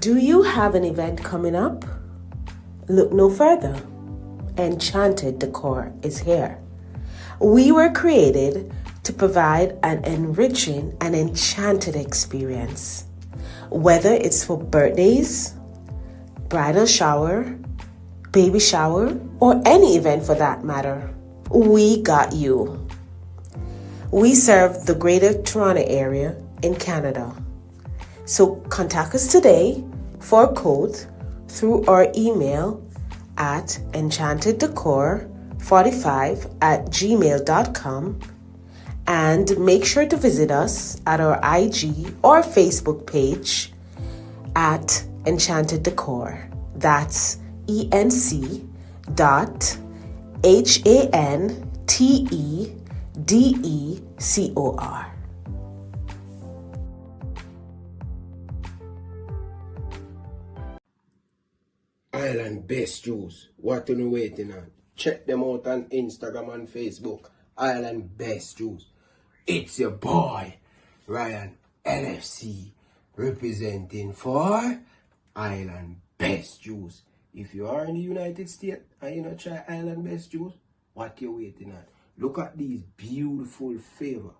Do you have an event coming up? Look no further. Enchanted Decor is here. We were created to provide an enriching and enchanted experience. Whether it's for birthdays, bridal shower, baby shower, or any event for that matter, we got you. We serve the Greater Toronto Area in Canada. So contact us today for a quote through our email at enchantedDecor45@gmail.com, and make sure to visit us at our IG or Facebook page at Enchanted Decor. That's ENC.HANTEDECOR. Iceland Best Juice. What are you waiting on? Check them out on Instagram and Facebook. Iceland Best Juice. It's your boy, Ryan LFC, representing for Iceland Best Juice. If you are in the United States and you not try Iceland Best Juice, what you waiting on? Look at these beautiful flavor.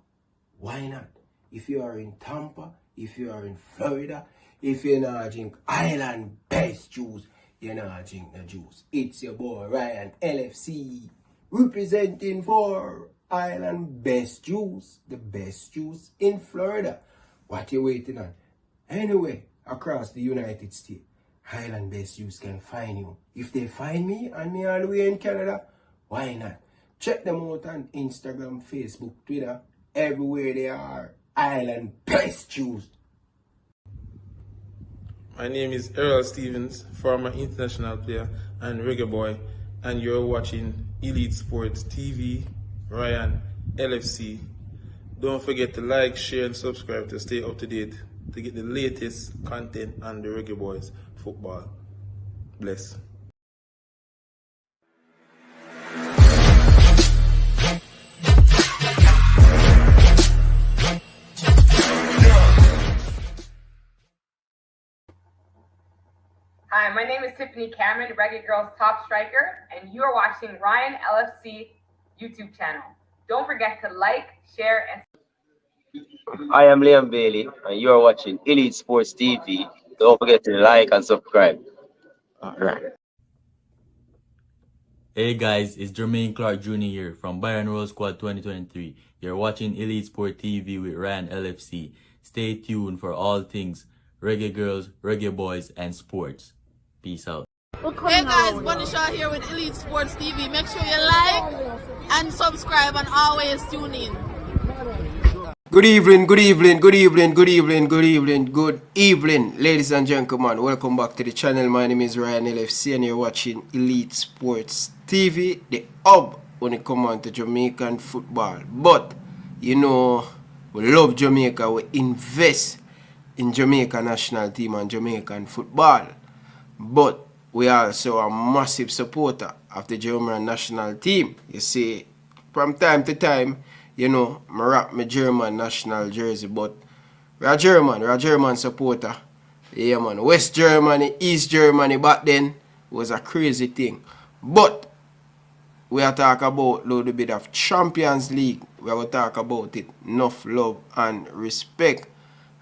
Why not? If you are in Tampa, if you are in Florida, if you not drink Iceland Best Juice, you not drink the juice. It's your boy Ryan LFC, representing for Iceland Best Juice, the best juice in Florida. What you waiting on? Anyway, across the United States, Iceland Best Juice can find you. If they find me and me all the way in Canada, why not? Check them out on Instagram, Facebook, Twitter, everywhere they are. Iceland Best Juice. My name is Errol Stevens, former international player and reggae boy, and you're watching Elite Sports TV, Ryan LFC. Don't forget to like, share, and subscribe to stay up to date to get the latest content on the Reggae Boyz football. Bless. Hi, my name is Tiffany Cameron, Reggae Girl's top striker, and you are watching Ryan LFC YouTube channel. Don't forget to like, share, and I am Liam Bailey, and you are watching Elite Sports TV. Don't forget to like and subscribe. Alright. Hey guys, it's Jermaine Clark Jr. here from Bayern Roll Squad 2023. You're watching Elite Sport TV with Ryan LFC. Stay tuned for all things Reggae Girls, Reggae Boys, and sports. Peace out. Hey guys, Bunny Shaw here with Elite Sports TV. Make sure you like and subscribe and always tune in. Good evening, good evening, good evening, good evening, good evening, good evening, ladies and gentlemen. Welcome back to the channel. My name is Ryan LFC and you're watching Elite Sports TV, the hub when it comes on to Jamaican football. But, you know, we love Jamaica. We invest in Jamaica national team and Jamaican football. But we also are a massive supporter of the German national team. You see, from time to time, you know, I rock my German national jersey, but we're a German supporter. Yeah, man. West Germany, East Germany back then was a crazy thing. But we are talking about a little bit of Champions League. We are going to talk about it. Enough love and respect.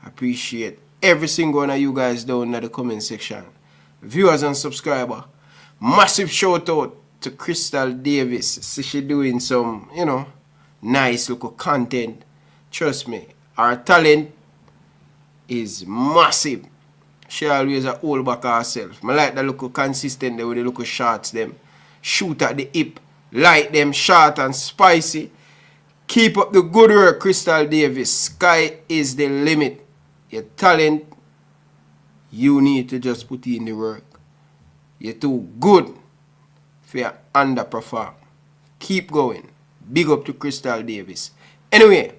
Appreciate every single one of you guys down in the comment section. Viewers and subscribers. Massive shout out to Crystal Davis. See she doing some, you know, nice little content. Trust me, our talent is massive. She always a hold back herself. I like the look consistent with the look shots them. Shoot at the hip. Like them short and spicy. Keep up the good work, Crystal Davis. Sky is the limit. Your talent, you need to just put in the work. You're too good for your underperform. Keep going. Big up to Crystal Davis. Anyway,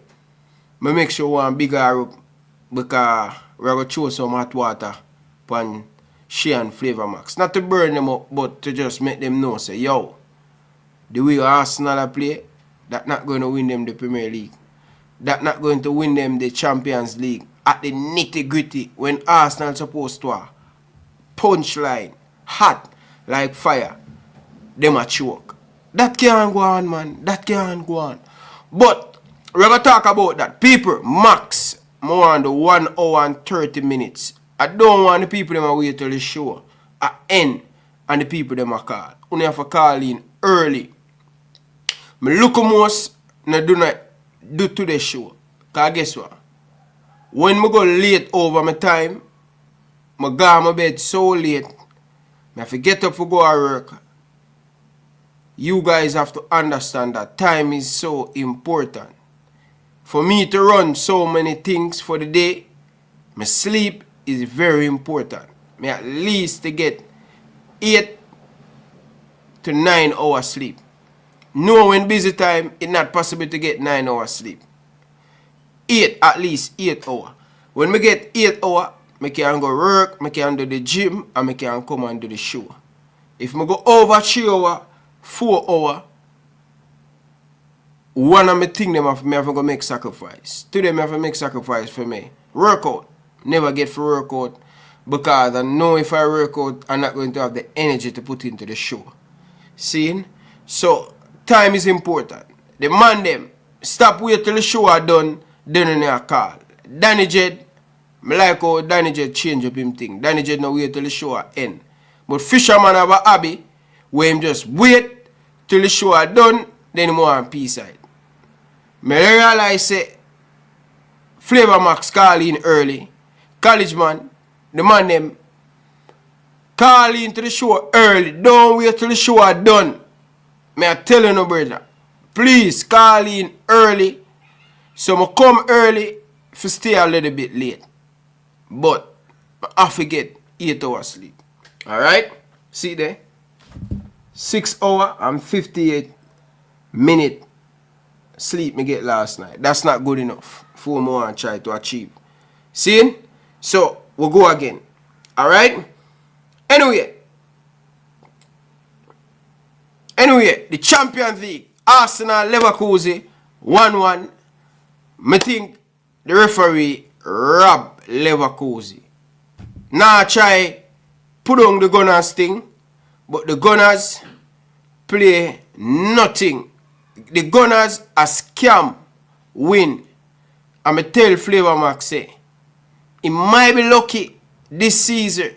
I make sure one big her up because we're going to throw some hot water on Shea and Flavor Max. Not to burn them up, but to just make them know, say, yo, the way Arsenal play, that's not going to win them the Premier League. That's not going to win them the Champions League. At the nitty gritty, when Arsenal supposed to punchline, hot like fire, them a choke. That can't go on, man. That can't go on. But we're going to talk about that. People, max more than 1 hour and 30 minutes. I don't want the people them wait till the show at end and the people them a call. You have to call in early. Me look most do not do to the show. Because guess what? When I go late over my time, I go to my bed so late, I have to get up to go to work. You guys have to understand that time is so important. For me to run so many things for the day, my sleep is very important. Me at least to get 8 to 9 hours sleep. No, when busy time, it's not possible to get 9 hours sleep. 8, at least 8 hours. When we get 8 hours, I can go work, I can do the gym, and I can come and do the show. If I go over 3 hours, 4 hours, one of my things them have to go make sacrifice. Today I have to make sacrifice for me. Workout. Never get for workout because I know if I work out, I'm not going to have the energy to put into the show. See? So time is important. The man them stop wait till the show are done, then they call. Danny Jed, I like how Danny Jed change up him thing. Danny Jed no wait till the show are end. But Fisherman have a hobby where him just wait till the show are done, then he want peace side. I realize say Flavor Max call in early. College man, the man them call into the show early. Don't wait till the show are done. I tell you no brother. Please call in early. So I come early to stay a little bit late. But I have to get 8 hours sleep. Alright? See there? 6 hours and 58 minutes sleep me get last night. That's not good enough. 4 more and try to achieve. See? So, we'll go again. Alright? Anyway, the Champions League, Arsenal, Leverkusen, 1-1. I think the referee robbed Leverkusen. Now try put on the Gunners thing, but the Gunners play nothing. The Gunners a scam win. And I tell Flavor Max say, he might be lucky this season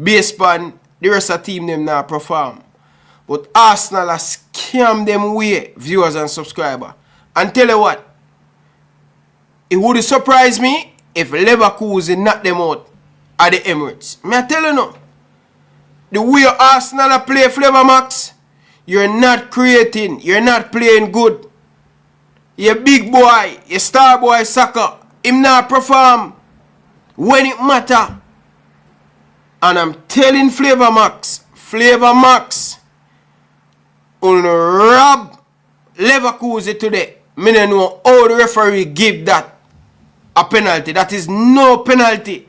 based on the rest of the team them now perform. But Arsenal a scam them way, viewers and subscribers. And tell you what, it would surprise me if Leverkusen knock them out at the Emirates. I tell you no. The way Arsenal play Flavor Max, you're not creating, you're not playing good. You're big boy, you star boy soccer, him not perform when it matter. And I'm telling Flavor Max, on rob Leverkusen today. Me don't know how the referee give that a penalty. That is no penalty.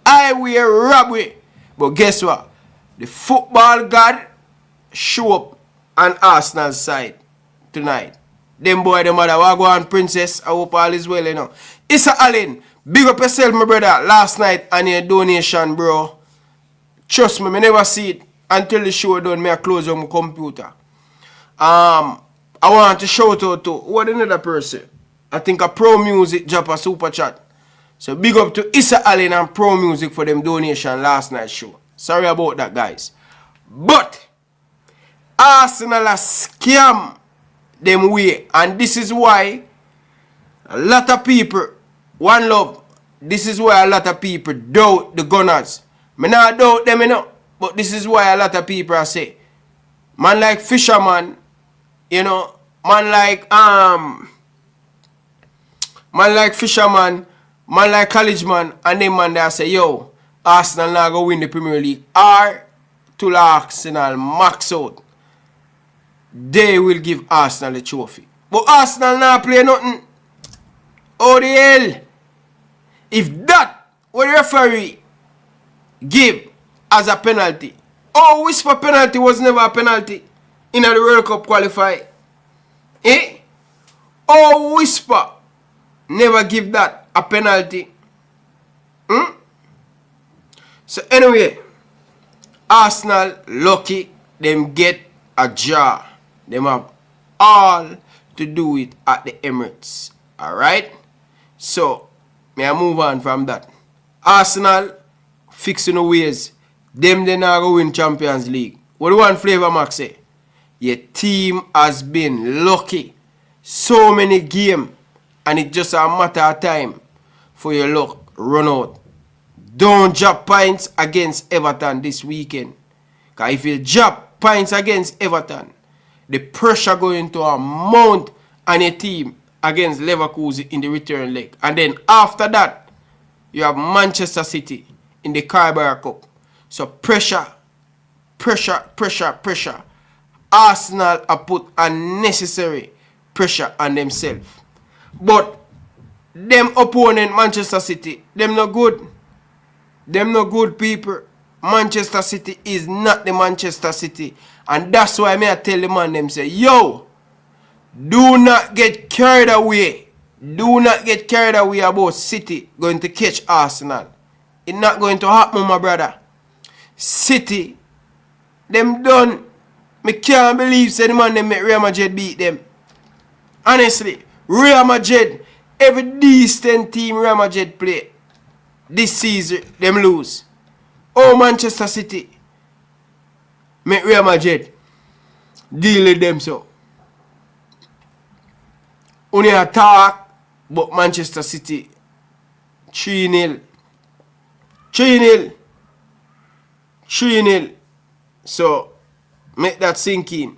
I will rob it. But guess what? The football god show up on Arsenal's side tonight. Them boy, them mother, Wagwan Princess, I hope all is well, you know. Issa Allen, big up yourself, my brother, last night on your donation, bro. Trust me, I never see it until the show done, me I close on my computer. I want to shout out to what another person. I think a Pro Music drop a super chat. So big up to Issa Allen and Pro Music for them donation last night show. Sorry about that, guys. But Arsenal a scam them way, and this is why a lot of people, one love, this is why a lot of people doubt the Gunners. Me not doubt them, you know, but this is why a lot of people are say, man like Fisherman, you know, man like Fisherman, man like College man, and them man there say, yo, Arsenal now go win the Premier League, or to Arsenal max out. They will give Arsenal the trophy. But Arsenal now play nothing. Oh the hell. If that what the referee give as a penalty, oh whisper penalty was never a penalty in the World Cup qualify. Eh? Oh whisper never give that a penalty. So anyway, Arsenal lucky them get a draw. Them have all to do it at the Emirates. Alright? So, may I move on from that. Arsenal fixing the ways. Them they not go win Champions League. What do one flavor Max say? Your team has been lucky. So many games. And it's just a matter of time for your luck run out. Don't drop points against Everton this weekend. Because if you drop points against Everton, the pressure going to mount on your team against Leverkusen in the return leg. And then after that, you have Manchester City in the Carabao Cup. So pressure. Arsenal have put unnecessary pressure on themselves. But them opponent Manchester City, them no good. Them no good people. Manchester City is not the Manchester City. And that's why I tell the man them say, yo, do not get carried away. Do not get carried away about City going to catch Arsenal. It's not going to happen, my brother. City, them done. Me can't believe say the man them make Real Madrid beat them. Honestly, Real Madrid, every decent team Real Madrid play this season, them lose. Oh, Manchester City, make Real Madrid deal with them so. Only attack, but Manchester City 3-0. 3-0. 3-0. So, make that sink in.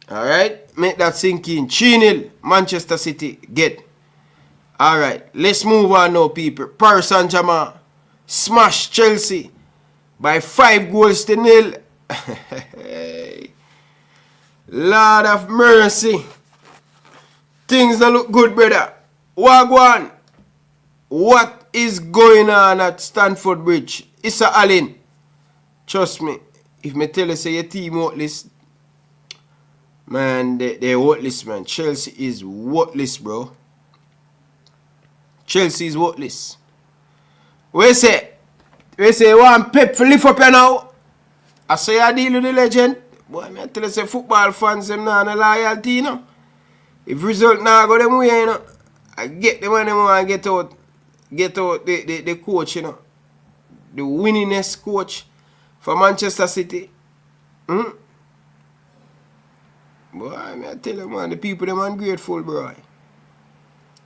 Alright? Make that sink in. 3-0. Manchester City get. Alright. Let's move on now, people. Paris Saint-Germain smash Chelsea by 5-0. Lord of mercy. Things that look good, brother. Wagwan. What is going on at Stamford Bridge? Issa Allen. Trust me. If me tell you say your team worthless, man, they're worthless, man. Chelsea is worthless, bro. Chelsea is worthless. We say one Pep for lift up here now. I say I deal with the legend. Boy, me tell you say football fans them now no loyalty, you know. If result now go them way, you know, I get the money want get out the coach, you know. The winningest coach for Manchester City. Boy, I tell you, man, the people them ungrateful, bro.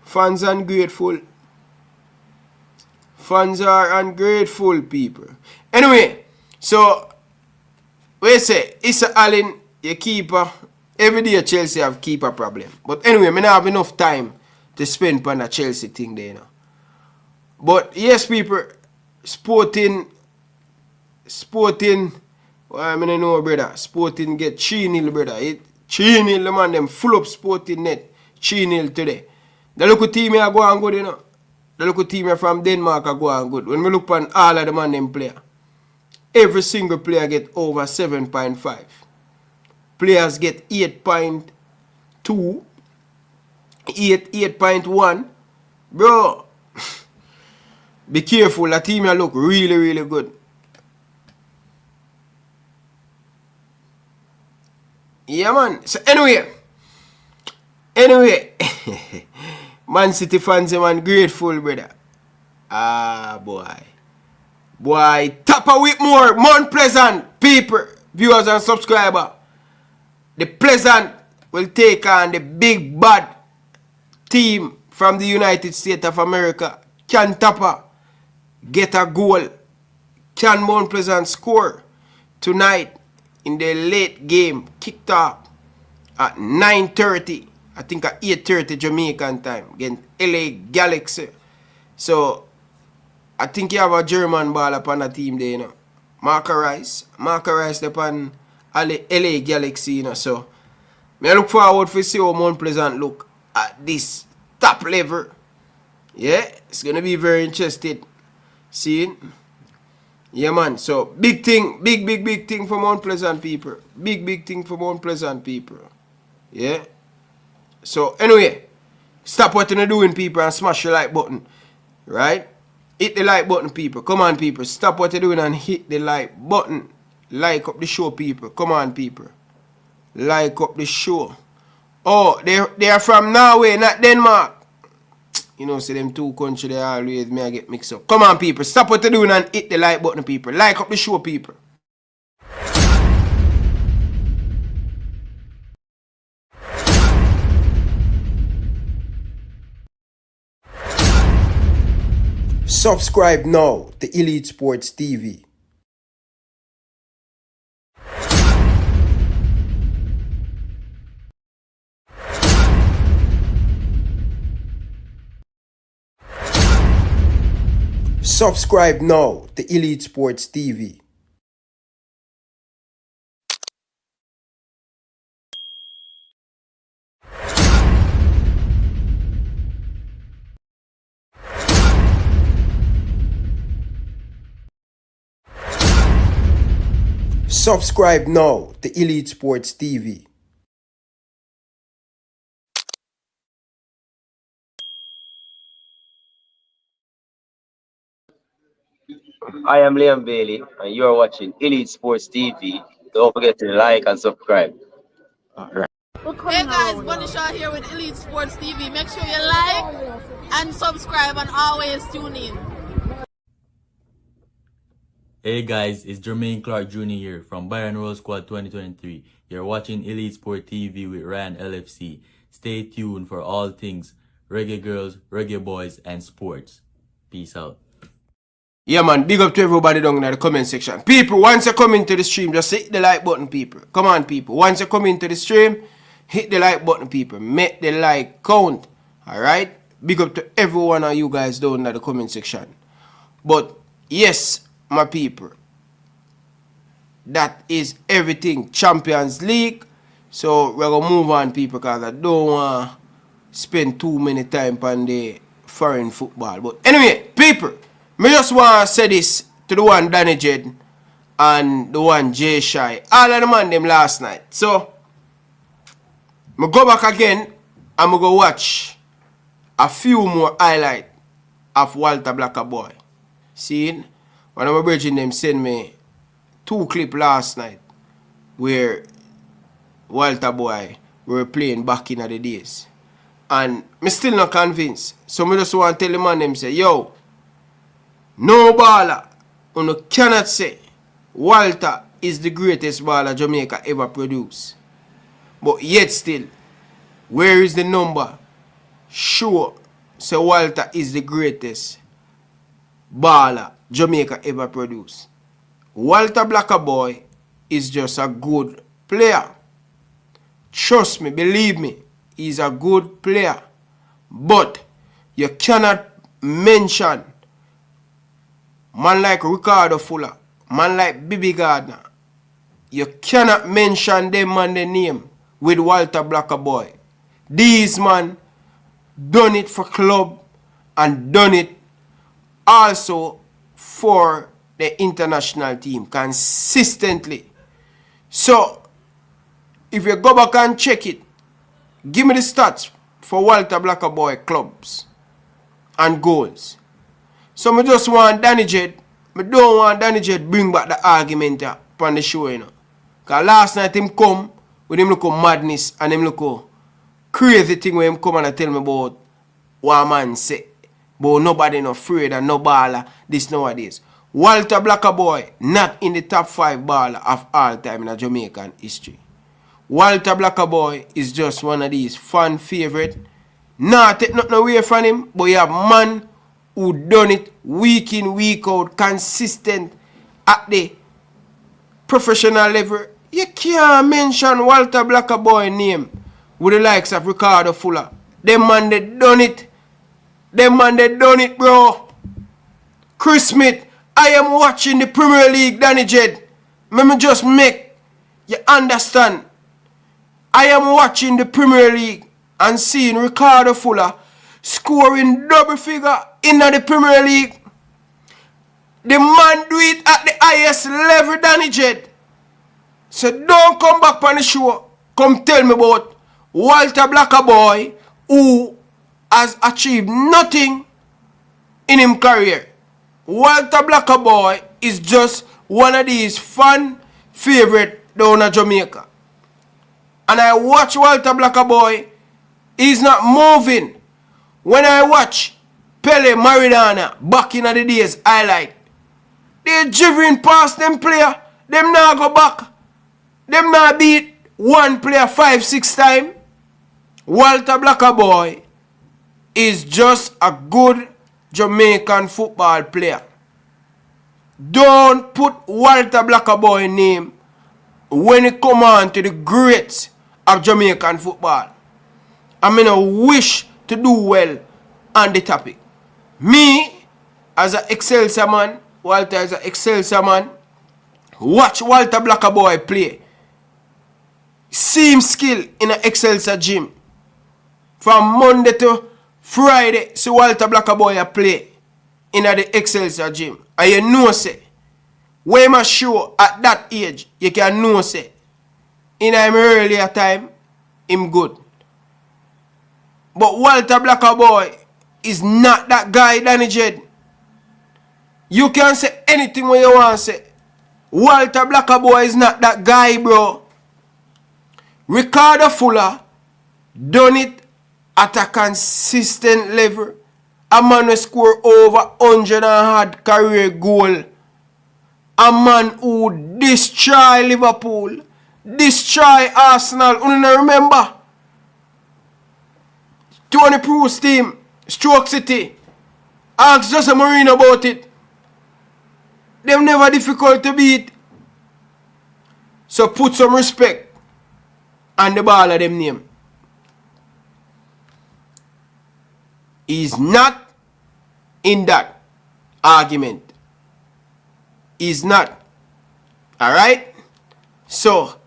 Fans ungrateful. Fans are ungrateful, people. Anyway, so we say Issa Allen, your keeper. Every day Chelsea have keeper problem. But anyway, I don't have enough time to spend on a Chelsea thing there, you know. But yes, people, Sporting, well, I mean, know, brother. Sporting get 3-0, brother. 3-0, the man, them full up Sporting net. 3-0 today. The local team here go on good, you know. The local team here from Denmark are go on good. When we look on all of the man, them player, every single player get over 7.5. Players get 8.2, 8.1. Bro, be careful. The team here look really, really good. Yeah, man. So anyway, Man City fans, man, grateful, brother. Ah, boy, Tapa Whitmore, Mount Pleasant, people, viewers and subscribers. The Pleasant will take on the big bad team from the United States of America. Can Tapa get a goal? Can Mount Pleasant score tonight in the late game? Kicked off at 9:30. I think at 8:30 Jamaican time against LA Galaxy. So I think you have a German ball upon the team there, you know. Marco Rice upon LA Galaxy, you know. So I look forward to see how Mount Pleasant look at this top level. Yeah, it's gonna be very interesting. See? Yeah, man. So big thing, big thing for Mount Pleasant people. Big thing for Mount Pleasant people. Yeah. So anyway, stop what you're doing, people, and smash the like button. Right? Hit the like button, people. Come on, people. Stop what you're doing and hit the like button. Like up the show, people. Come on, people. Like up the show. Oh, they are from Norway, not Denmark. You know, see them two countries, they always may get mixed up. Come on, people. Stop what you're doing and hit the like button, people. Like up the show, people. Subscribe now to Elite Sports TV. Subscribe now to Elite Sports TV. Subscribe now to Elite Sports TV. I am Liam Bailey, and you are watching Elite Sports TV. Don't forget to like and subscribe. Hey guys, Bunny Shaw here with Elite Sports TV. Make sure you like and subscribe and always tune in. Hey guys, it's Jermaine Clark Jr. here from Bayern Roll Squad 2023. You're watching Elite Sport TV with Ryan LFC. Stay tuned for all things Reggae Girls, Reggae Boys, and sports. Peace out. Yeah, man, big up to everybody down in the comment section. People, once you come into the stream, just hit the like button, people. Come on, people. Once you come into the stream, hit the like button, people. Make the like count. Alright? Big up to every one of you guys down in the comment section. But, yes, my people, that is everything Champions League. So we're gonna move on, people, because I don't want to spend too many time on the foreign football. But anyway, people, I just want to say this to the one Danny Jed and the one Jay Shy. All of them on them last night. So I go back again and I go watch a few more highlights of Walter Blacker Boy. See? One of my brethren them sent me 2 clips last night where Walter Boy were playing back in the days. And I'm still not convinced. So I just want to tell the man them say, yo, no baller, you cannot say Walter is the greatest baller Jamaica ever produced. But yet still, where is the number? Sure, say Walter is the greatest baller Jamaica ever produced. Walter Blacker Boy is just a good player. Trust me, believe me, he's a good player. But you cannot mention man like Ricardo Fuller, man like Bibi Gardner. You cannot mention them man the name with Walter Blacker Boy. These man done it for club and done it also for the international team consistently. So, if you go back and check it, give me the stats for Walter Blacker Boy clubs and goals. So, I just want Danny Jed, I don't want Danny Jed bring back the argument upon the show, you know. Because last night him come with him look madness and him look crazy thing where him come and tell me about what man say. But nobody no afraid and no baller this nowadays. Walter Blacker Boy not in the top 5 baller of all time in Jamaican history. Walter Blacker Boy is just one of these fan favorite. Nah, take nothing away from him, but you have man who done it week in, week out, consistent at the professional level. You can't mention Walter Blacker Boy name with the likes of Ricardo Fuller. Them man they done it. Them man they done it, bro. Chris Smith, I am watching the Premier League, Danny Jed. Let me just make you understand. I am watching the Premier League and seeing Ricardo Fuller scoring double figure in the Premier League. The man do it at the highest level, Danny Jed. So don't come back on the show. Come tell me about Walter Blacker Boy who has achieved nothing in his career. Walter Blacker Boy is just one of these fan favorite down in Jamaica. And I watch Walter Blacker Boy, he's not moving. When I watch Pele Maradona back in the days, highlight, they jiggering past them player, them now go back. Them now beat one player 5-6 times. Walter Blacker Boy is just a good Jamaican football player. Don't put Walter Blacker Boy name when it come on to the greats of Jamaican football. I mean, I wish to do well on the topic. Me, as an Excelsior man, Walter as an Excelsior man, watch Walter Blacker Boy play. See him skill in an Excelsior gym. From Monday to Friday, see Walter Blacker Boy play in the Excelsior gym. And you know say, when I show at that age, you can know say, in an earlier time, him good. But Walter Blacker Boy is not that guy, Danny Jed. You can say anything when you want to say. Walter Blacker Boy is not that guy, bro. Ricardo Fuller done it at a consistent level. A man who score over 100 and had career goal. A man who destroy Liverpool, destroy Arsenal. You don't remember? Tony Pruitt's team, Stroke City. Ask Jose Mourinho about it. Them never difficult to beat. So put some respect on the ball of them name. He's not in that argument. He's not. Alright? So,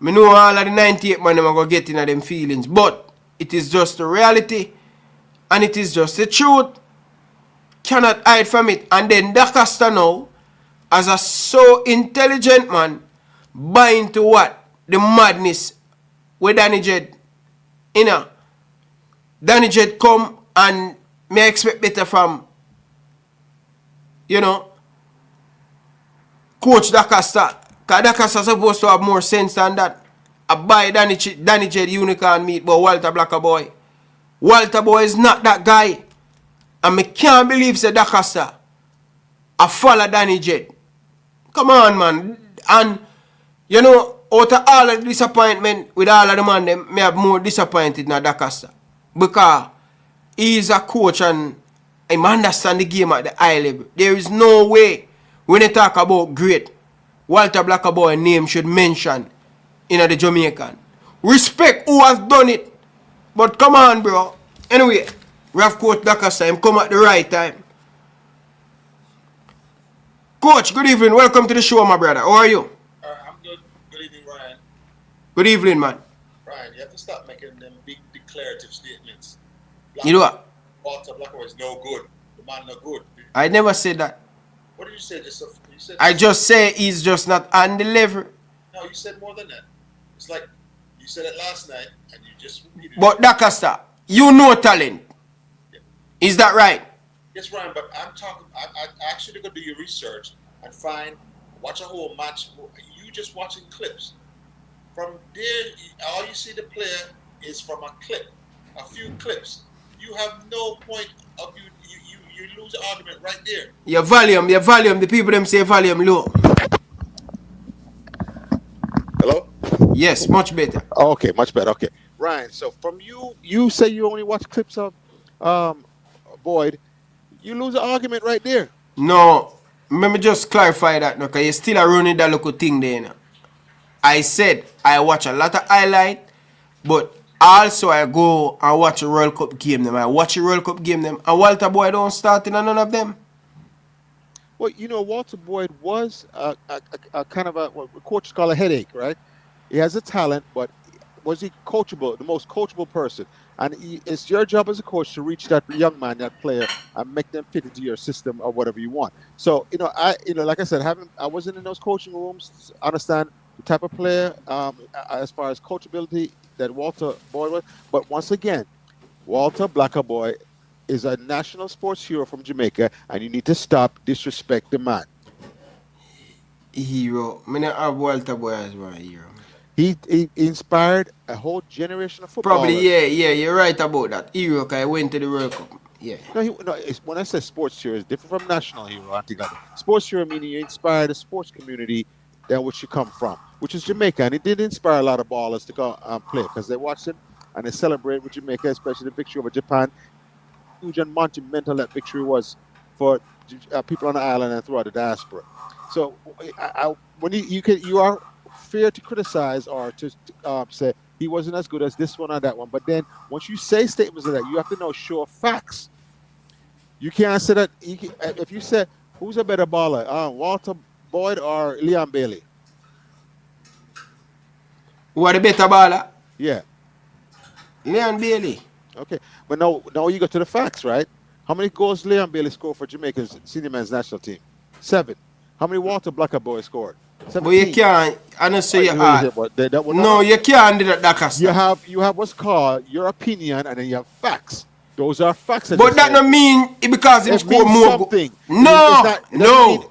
I know all of the 98 man are going to get into them feelings. But it is just the reality. And it is just the truth. Cannot hide from it. And then Dcasta now, as a so intelligent man, buy into what? The madness with Danny Jed. You know, Danny Jed come and may expect better from, you know, Coach Dcasta. Because Dcasta supposed to have more sense than that. I buy Danny Jed unicorn meat, but Walter Blacker Boy. Walter Boy is not that guy. And I can't believe say Dcasta I follow Danny Jed. Come on, man. And, you know, out of all of the disappointment with all of the man, them, me have more disappointed than Dcasta. Because he is a coach and he understand the game at the high level. There is no way when they talk about great, Walter Blacker Boy name should mention in the Jamaican. Respect who has done it. But come on, bro. Anyway, we have Coach Dcasta. Him come at the right time. Coach, good evening. Welcome to the show, my brother. How are you? I'm good. Good evening, Ryan. Good evening, man. Ryan, you have to stop making them big declarative statements. You know what? Walter Blacker is no good. The man no good. I never said that. What did you say? I just say he's just not on the level. No, you said more than that. It's like you said it last night and you just repeated it. But Dcasta, you know talent. Yeah. Is that right? Yes, Ryan, but I'm talking. I actually going to do your research and watch a whole match. You just watching clips. From there, all you see the player is from a clip, a few clips. You have no point of you lose the argument right there. Your volume, the people them say volume low. Hello? Yes, much better. Oh, okay, much better. Okay. Ryan, so from you say you only watch clips of Boyd. You lose the argument right there. No, let me just clarify that, because you still are running that little thing there. Now. I said I watch a lot of highlight, but also I go and watch a World Cup game them. I watch a World Cup game them, and Walter Boyd don't start in none of them. Well, you know, Walter Boyd was a kind of what coaches call a headache, right? He has a talent, but was he coachable, the most coachable person? And it's your job as a coach to reach that young man, that player, and make them fit into your system or whatever you want. So, like I said, I wasn't in those coaching rooms to understand the type of player as far as coachability that Walter Boyd was. But once again, Walter Blacker Boy is a national sports hero from Jamaica, and you need to stop disrespect the man. Hero. I don't have Walter Boy as my hero. He inspired a whole generation of Probably, footballers. yeah, you're right about that. Hero, because I went to the World Cup. Yeah. No, when I say sports hero, it's different from national hero. I think like that. Sports hero meaning you inspire the sports community that which you come from, which is Jamaica, and it did inspire a lot of ballers to go play because they watched him and they celebrate with Jamaica, especially the victory over Japan. Huge and monumental that victory was for people on the island and throughout the diaspora. So, when you are fair to criticize or to say he wasn't as good as this one or that one, but then once you say statements like that, you have to know sure facts. You can't say that. If you say who's a better baller, Walter Boyd or Liam Bailey? Who are the better baller? Yeah. Liam Bailey. Okay, but now you go to the facts, right? How many goals Liam Bailey scored for Jamaica's senior men's national team? 7. How many Walter Blacker Boy scored? 17. But you can't, I don't say no, you can't do that, Dcasta. You have what's called your opinion, and then you have facts. Those are facts. But that don't mean because he scored more something. No,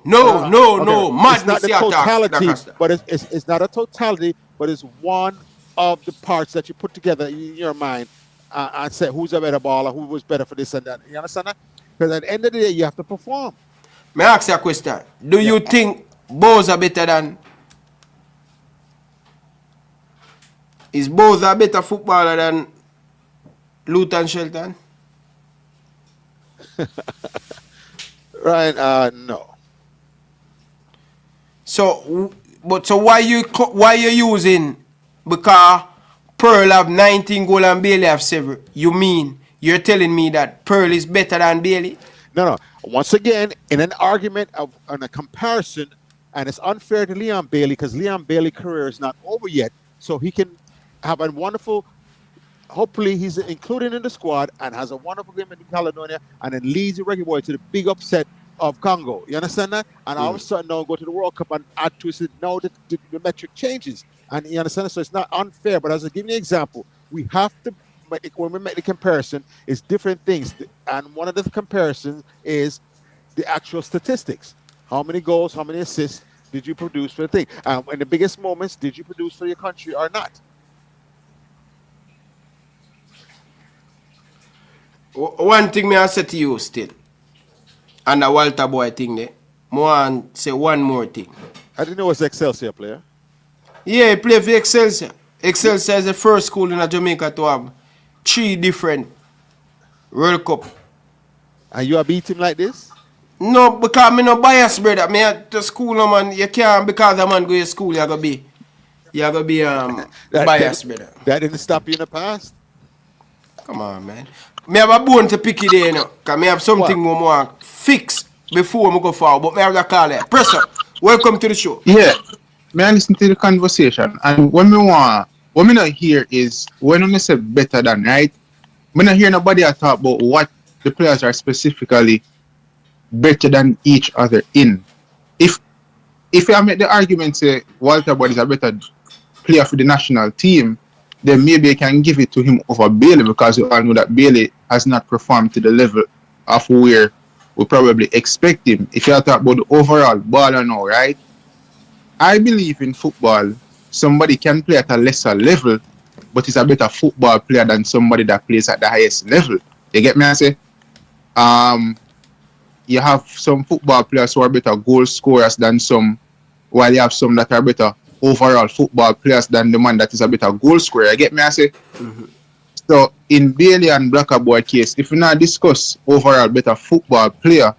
It's not the totality, but it's not a totality, but it's one of the parts that you put together in your mind and say who's a better baller, who was better for this and that. You understand that? Because at the end of the day, you have to perform. May I ask you a question? Do you think Boz are better than? Is Boz a better footballer than Luton Shelton? Right? No. So why you using? Because Pearl have 19 goals and Bailey have 7. You're telling me that Pearl is better than Bailey? No. Once again, in an argument on a comparison, and it's unfair to Liam Bailey because Liam Bailey's career is not over yet, so he can have a wonderful. Hopefully, he's included in the squad and has a wonderful game in Caledonia, and then leads the Reggae Boy to the big upset of Congo. You understand that? And all of a sudden, now go to the World Cup and add to it. Now the metric changes, and you understand. So it's not unfair. But as I give you an example, we have to. When we make the comparison, it's different things, and one of the comparisons is the actual statistics. How many goals, how many assists did you produce for the thing? In the biggest moments, did you produce for your country or not? One thing I say to you still, and the Walter Boy thing there, I want to say one more thing. I didn't know it was Excelsior player. Yeah, he played for Excelsior. Excelsior is the first school in Jamaica to have 3 different World Cup. And you are beat him like this? No, because I'm no bias, brother. Me at the school, no, man. You can't, because a man go to school, you gotta be biased, brother. That didn't stop you in the past? Come on, man. Me have a bone to pick it there, you know. Because me have something more fix before I go forward. But me have to call it. Presser, welcome to the show. Yeah. May I listen to the conversation? And what me not hear is when I say better than, right? Me not hear nobody talk about what the players are specifically better than each other in. If I make the argument say Walter Boyd is a better player for the national team, then maybe I can give it to him over Bailey, because we all know that Bailey has not performed to the level of where we probably expect him. If you talk about the overall baller now, right? I believe in football, somebody can play at a lesser level, but is a better football player than somebody that plays at the highest level. You get me? I say, you have some football players who are better goal scorers than some, while you have some that are better overall football players than the man that is a better goal scorer. You get me? I say. So in Bailey and Blacker Boy case, if we not discuss overall better football player,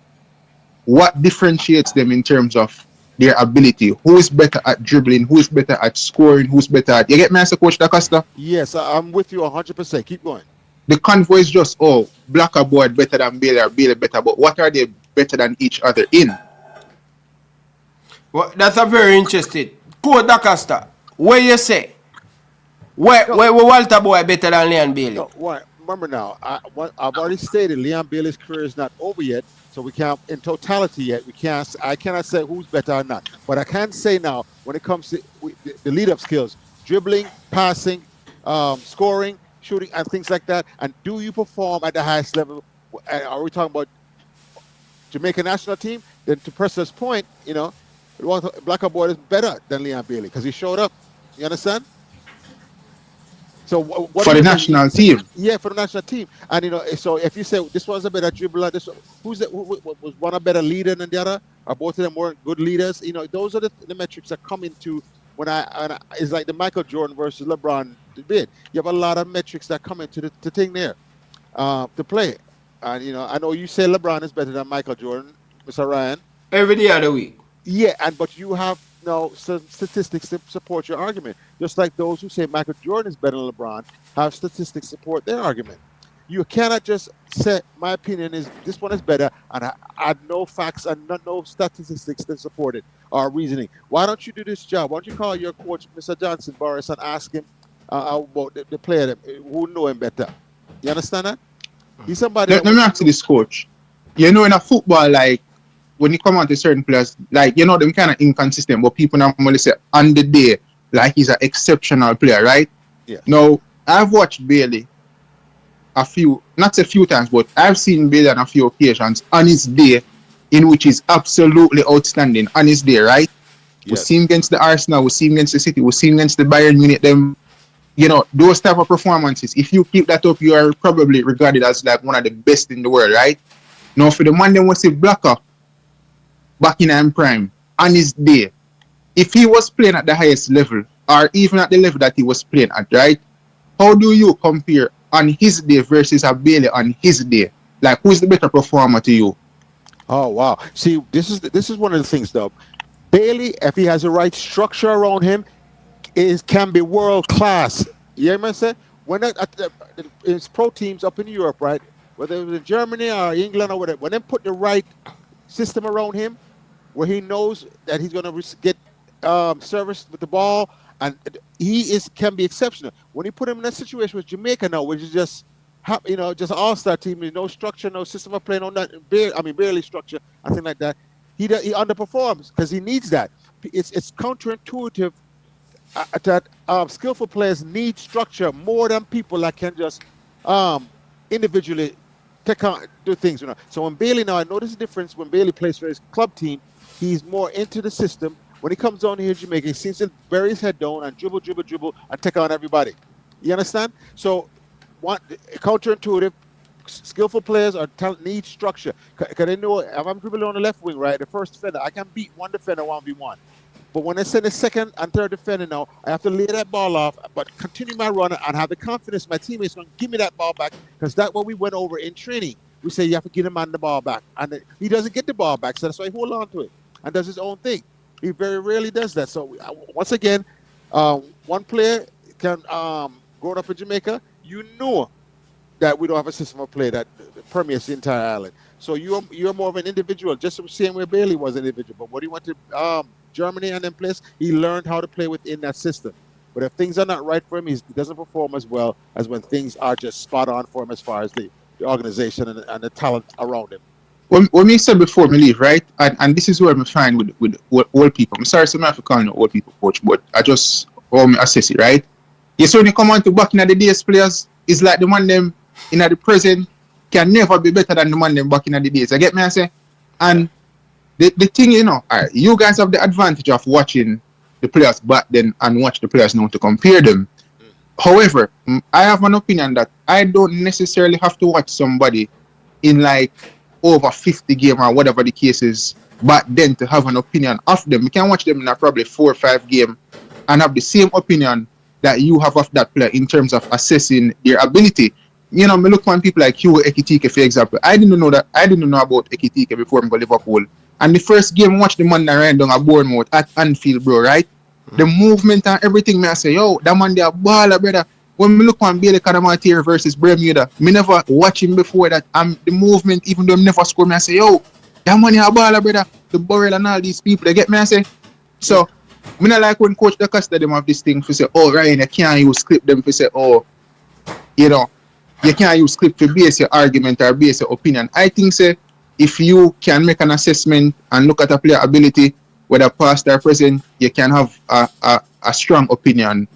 what differentiates them in terms of their ability? Who is better at dribbling? Who is better at scoring? Who's better at... You get me as a Coach Dcasta? Yes, I'm with you 100%. Keep going. The convo is just, Blacker Boy better than Bailey or Bailey better, but what are they better than each other in? Well, that's a very interesting. Coach Dcasta, where you say? Where Walter Boy better than Liam Bailey? No, remember now, I've already stated Liam Bailey's career is not over yet. So we can't, in totality yet, I cannot say who's better or not. But I can say now, when it comes to the lead-up skills, dribbling, passing, scoring, shooting, and things like that, and do you perform at the highest level are we talking about Jamaica national team? Then to Preston's point, Blacker Boy is better than Leon Bailey because he showed up. You understand? So what For the national team. Yeah, for the national team. And so if you say this one's a better dribbler, who was one a better leader than the other, or both of them weren't good leaders? Those are the metrics that come into when it's like the Michael Jordan versus LeBron debate. You have a lot of metrics that come into the thing there to play. And I know you say LeBron is better than Michael Jordan, Mr. Ryan. Every day of the week. Yeah, but you have some statistics to support your argument. Just like those who say Michael Jordan is better than LeBron have statistics to support their argument. You cannot just say my opinion is this one is better and I add no facts and no statistics to support it or reasoning. Why don't you do this job? Why don't you call your coach, Mr. Johnson Boris, and ask him about the player who know him better? You understand that? He's somebody. Let me ask you this, coach. In a football, like when you come on to certain players, like them kind of inconsistent, but people normally say on the day, like he's an exceptional player, right? Yeah. Now I've watched Bailey not a few times, but I've seen Bailey on a few occasions on his day, in which he's absolutely outstanding on his day, right? Yes. We see him against the Arsenal, we see him against the City, we see him against the Bayern Munich. Them, those type of performances. If you keep that up, you are probably regarded as like one of the best in the world, right? Now for the man then was a Blacker back in his prime on his day, if he was playing at the highest level or even at the level that he was playing at, right? How do you compare on his day versus a Bailey on his day? Like, who's the better performer to you? Oh wow! See, this is one of the things though. Bailey, if he has the right structure around him, can be world class. You hear me say? When it's pro teams up in Europe, right? Whether it was in Germany or England or whatever, when they put the right system around him, where he knows that he's going to get service with the ball, and can be exceptional. When you put him in a situation with Jamaica now, which is just just an all-star team, no structure, no system of play, barely structure, I think like that. He underperforms because he needs that. It's counterintuitive that skillful players need structure more than people that can just individually do things. So when Bailey now, I notice the difference when Bailey plays for his club team. He's more into the system. When he comes down here in Jamaica, he seems to bury his head down and dribble, and take on everybody. You understand? So, counterintuitive, skillful players need structure. Because they know if I'm dribbling on the left wing, right, the first defender, I can beat one defender 1v1. But when I send the second and third defender now, I have to lay that ball off, but continue my run and have the confidence my teammates going to give me that ball back, because that's what we went over in training. We say you have to give the man the ball back. And he doesn't get the ball back, so that's why he holds on to it and does his own thing. He very rarely does that. So once again, one player can growing up in Jamaica, you know that we don't have a system of play that permeates the entire island. So you're more of an individual, just the same way Bailey was an individual. But when he went to Germany and then place, he learned how to play within that system. But if things are not right for him, he doesn't perform as well as when things are just spot on for him as far as the organization and the talent around him. When we said before me leave, right? And this is where I'm fine with old people. I'm sorry, so I have to call you old people coach, but I just assess it, right? Yes, when you come on to back in the days players, it's like the man them in the present can never be better than the man them back in the days. I get me, I say? And the thing, you guys have the advantage of watching the players back then and watch the players now to compare them. However, I have an opinion that I don't necessarily have to watch somebody in like over 50 game or whatever the case is back then to have an opinion of them. You can watch them in a probably 4 or 5 game and have the same opinion that you have of that player in terms of assessing their ability. Me look on people like Hugo Ekitike, for example. I didn't know about Ekitike before I go to Liverpool. And the first game I watched the man that ran down at Bournemouth at Anfield, bro, right? The movement and everything, I say, yo, that man there baller, brother. When we look on Bailey Cadamartier versus Bermuda, me never watch him before that. The movement, even though I never score, I say, yo, that man here baller, brother. The Burrell and all these people, they get me, I say. So, me not like when Coach Dcasta them have this thing for say, oh, Ryan, you can't use clip them for say, oh, you can't use clip to base your argument or base your opinion. I think, say, if you can make an assessment and look at a player ability, whether past or present, you can have a strong opinion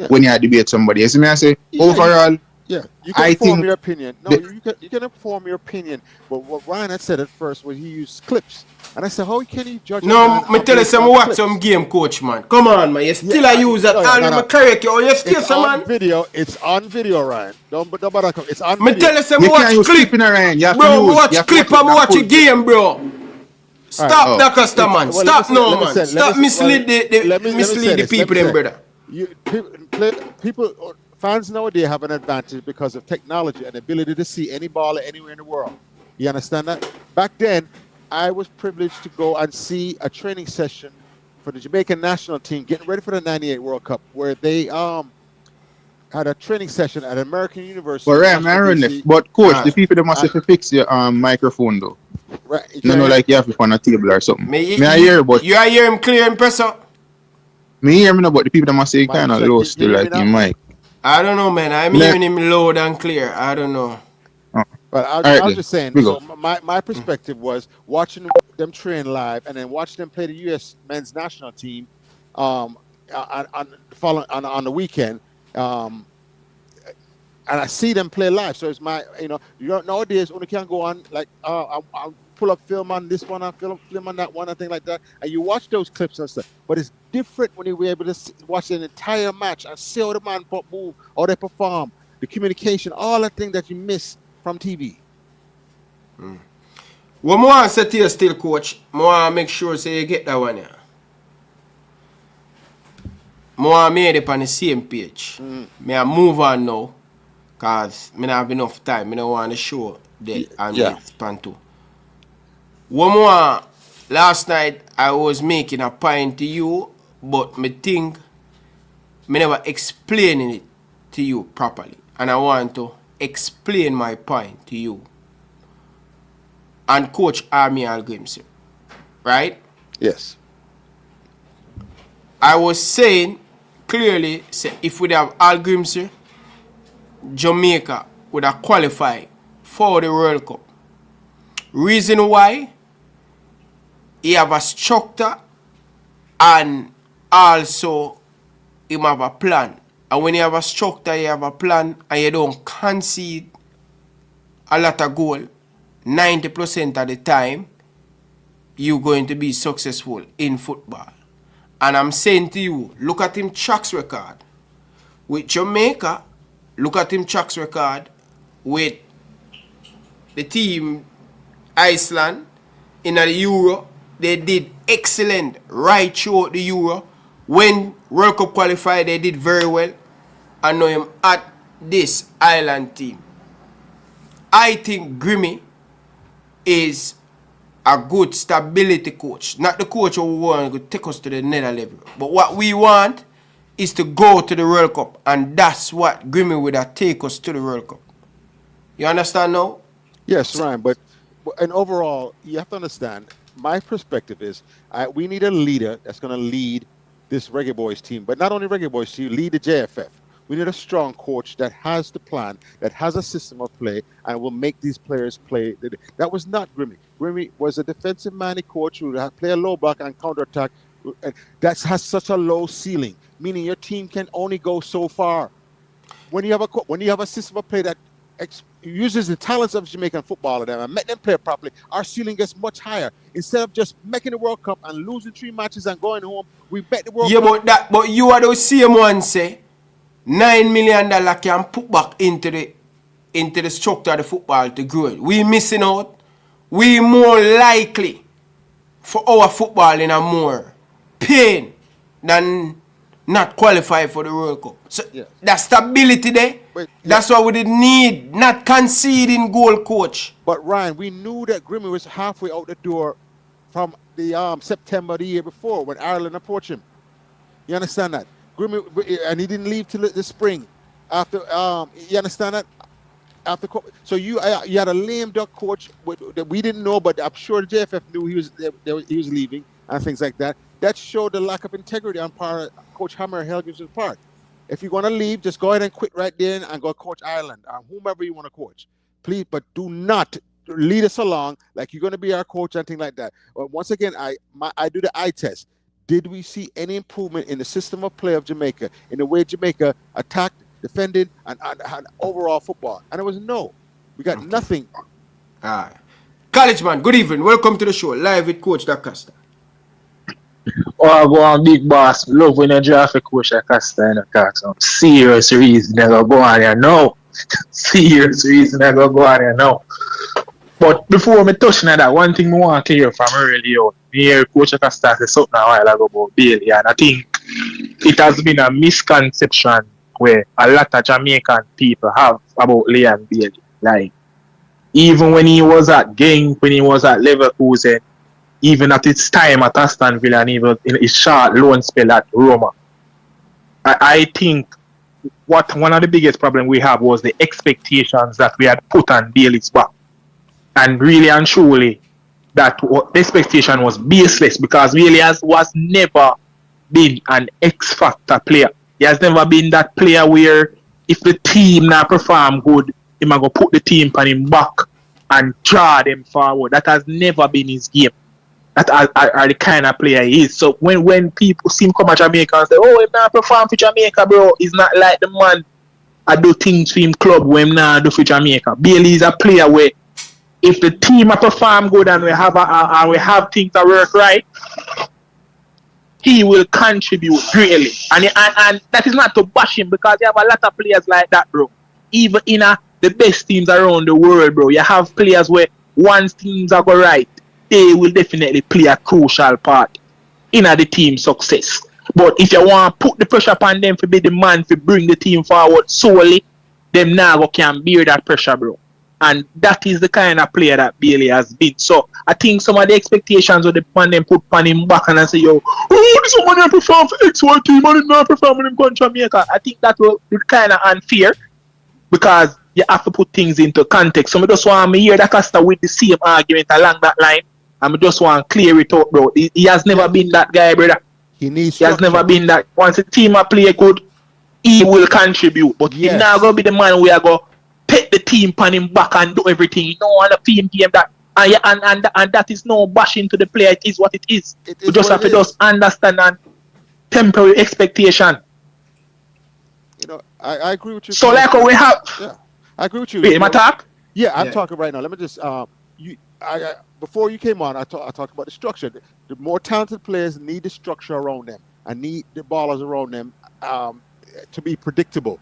when you debate somebody. As I say, overall, Yeah, you can I form think your opinion. No, the, you can form your opinion. But what Ryan had said at first was he used clips, and I said, how can you judge a No, man me tell you based some on watch some clips? game, coach, man. Come on, man. You Yeah, still a use that no, all no, in my no. career. Oh, you still It's some on man. video. It's on video, Ryan. Don't bother. It's on Me video. tell you some you can't watch use clip. clip in a rain. You have to Bro, me use you watch have to clip watch it and in me a watch a full clip. game, bro. All right. Stop Oh. Dcasta, man. Well, let me Stop say, now, let me man. say, let me Stop say, well, mislead mislead the people them, brother. People, fans nowadays have an advantage because of technology and ability to see any baller anywhere in the world. You understand that? Back then, I was privileged to go and see a training session for the Jamaican national team getting ready for the '98 World Cup, where they had a training session at American But University in Ryan, I Washington run it. D.C. But coach, the Alright. people that must And have to fix your microphone though. right, you No, can no, hear me? like you have it on a table or something. Me, Me I hear, but you are hear him clear in person? me hear me no, but the people that must say Mic kind of check. low Can you still, hear me like in now? mic. I don't know, man. I'm Me not- hearing him loud and clear. I don't know. Oh. But All I right was then. just saying. We So go. my perspective was watching them train live, and then watching them play the U.S. men's national team, on on the weekend, and I see them play live. So it's nowadays only can go on like I'll pull up film on this one, I film on that one, and thing like that, and you watch those clips and stuff. But it's different when you were able to watch an entire match and see how the man move, how they perform, the communication, all the things that you miss from TV. What more I say to you still, coach, more I make sure say you get that one here. More I made it on the same page. Me I move on now, cause me not have enough time. Me don't want to show that and Yeah. me expand too. One more, last night I was making a point to you, but me think me never explaining it to you properly. And I want to explain my point to you. And Coach Army Algrimsey, right? Yes. I was saying clearly, say, if we have Algrimsey, Jamaica would have qualified for the World Cup. Reason why? He have a structure and also he have a plan. And when you have a structure, you have a plan, and you don't concede a lot of goal, 90% of the time, you're going to be successful in football. And I'm saying to you, look at him tracks record with Jamaica, look at him tracks record with the team Iceland in the Euro. They did excellent right throughout the Euro. When World Cup qualified, they did very well. I know him at this island team. I think Grimmy is a good stability coach. Not the coach who want to take us to the next level. But what we want is to go to the World Cup. And that's what Grimmy would have take us to the World Cup. You understand now? Yes, Ryan. But and overall, you have to understand. My perspective is, we need a leader that's going to lead this Reggae Boyz team. But not only Reggae Boyz team, lead the JFF. We need a strong coach that has the plan, that has a system of play, and will make these players play. That was not Grimmy. Grimmy was a defensive-minded coach who would play a low block and counterattack. That has such a low ceiling, meaning your team can only go so far. When you have a system of play that uses the talents of Jamaican footballer and make them play properly, our ceiling gets much higher. Instead of just making the World Cup and losing 3 matches and going home, we bet the World Cup. But you are the same one say $9 million can put back into the structure of the football to grow it. We missing out. We more likely for our football in a more pain than not qualify for the World Cup. So that stability there, that's what we did need, not conceding goal, coach. But Ryan, we knew that Grimmy was halfway out the door from the September the year before when Ireland approached him. You understand that? Grimmy, and he didn't leave till the spring. After you understand that? So you had a lame duck coach that we didn't know, but I'm sure the JFF knew he was leaving and things like that. That showed the lack of integrity on part of Coach Hammer Helgens's part. If you're going to leave, just go ahead and quit right there and go coach Ireland or whomever you want to coach. Please, but do not lead us along like you're going to be our coach and things like that. But once again, I do the eye test. Did we see any improvement in the system of play of Jamaica, in the way Jamaica attacked defending, and overall football. And it was no. We got nothing. Alright. College man, good evening. Welcome to the show. Live with Coach Dcasta. Oh, go on, big boss. Love when you draft a Coach Dcasta and talk some serious reason I go on here now. Serious reason I go on here now. But before me touching on that, one thing I want to clear from early on. Me hear Coach Dcasta say something a while ago about Bailey, and I think it has been a misconception where a lot of Jamaican people have about Liam Bailey. Like, even when he was at Genk, when he was at Leverkusen, even at its time at Aston Villa, and even in his short loan spell at Roma, I think one of the biggest problems we have was the expectations that we had put on Bailey's back. And really and truly, that the expectation was baseless because Bailey was never been an X-factor player. He has never been that player where if the team not perform good, he might go put the team on him back and draw them forward. That has never been his game. That are the kind of player he is. So when people see him come to Jamaica and say, oh, he not perform for Jamaica, bro, he's not like the man I do things for him club when him not do for Jamaica. Bailey is a player where if the team perform good and we have things that work right, he will contribute greatly. And that is not to bash him because you have a lot of players like that, bro. Even in the best teams around the world, bro, you have players where once things are go right, they will definitely play a crucial part in the team's success. But if you want to put the pressure upon them to be the man to bring the team forward solely, them now can bear that pressure, bro. And that is the kind of player that Bailey has been. So I think some of the expectations of the man them put on him back and say, yo, oh, this one that perform for XY team and not perform when him go to Jamaica. I think that will be kind of unfair because you have to put things into context. So I just want to hear Dcasta with the same argument along that line. I just want to clear it out, bro. He has never been that guy, brother. He has never been that. Once the team play good, he will contribute. But he's not going to be the man where I go take the team on him back and do everything. You know, on the team game that and that is no bashing to the player. It is what it is. We just have to just understand and temporary expectation. You know, I agree with you. So like we have, I agree with you. Wait, am I talk? Yeah, I'm talking right now. Let me just before you came on, I talked about the structure. The more talented players need the structure around them and need the ballers around them to be predictable.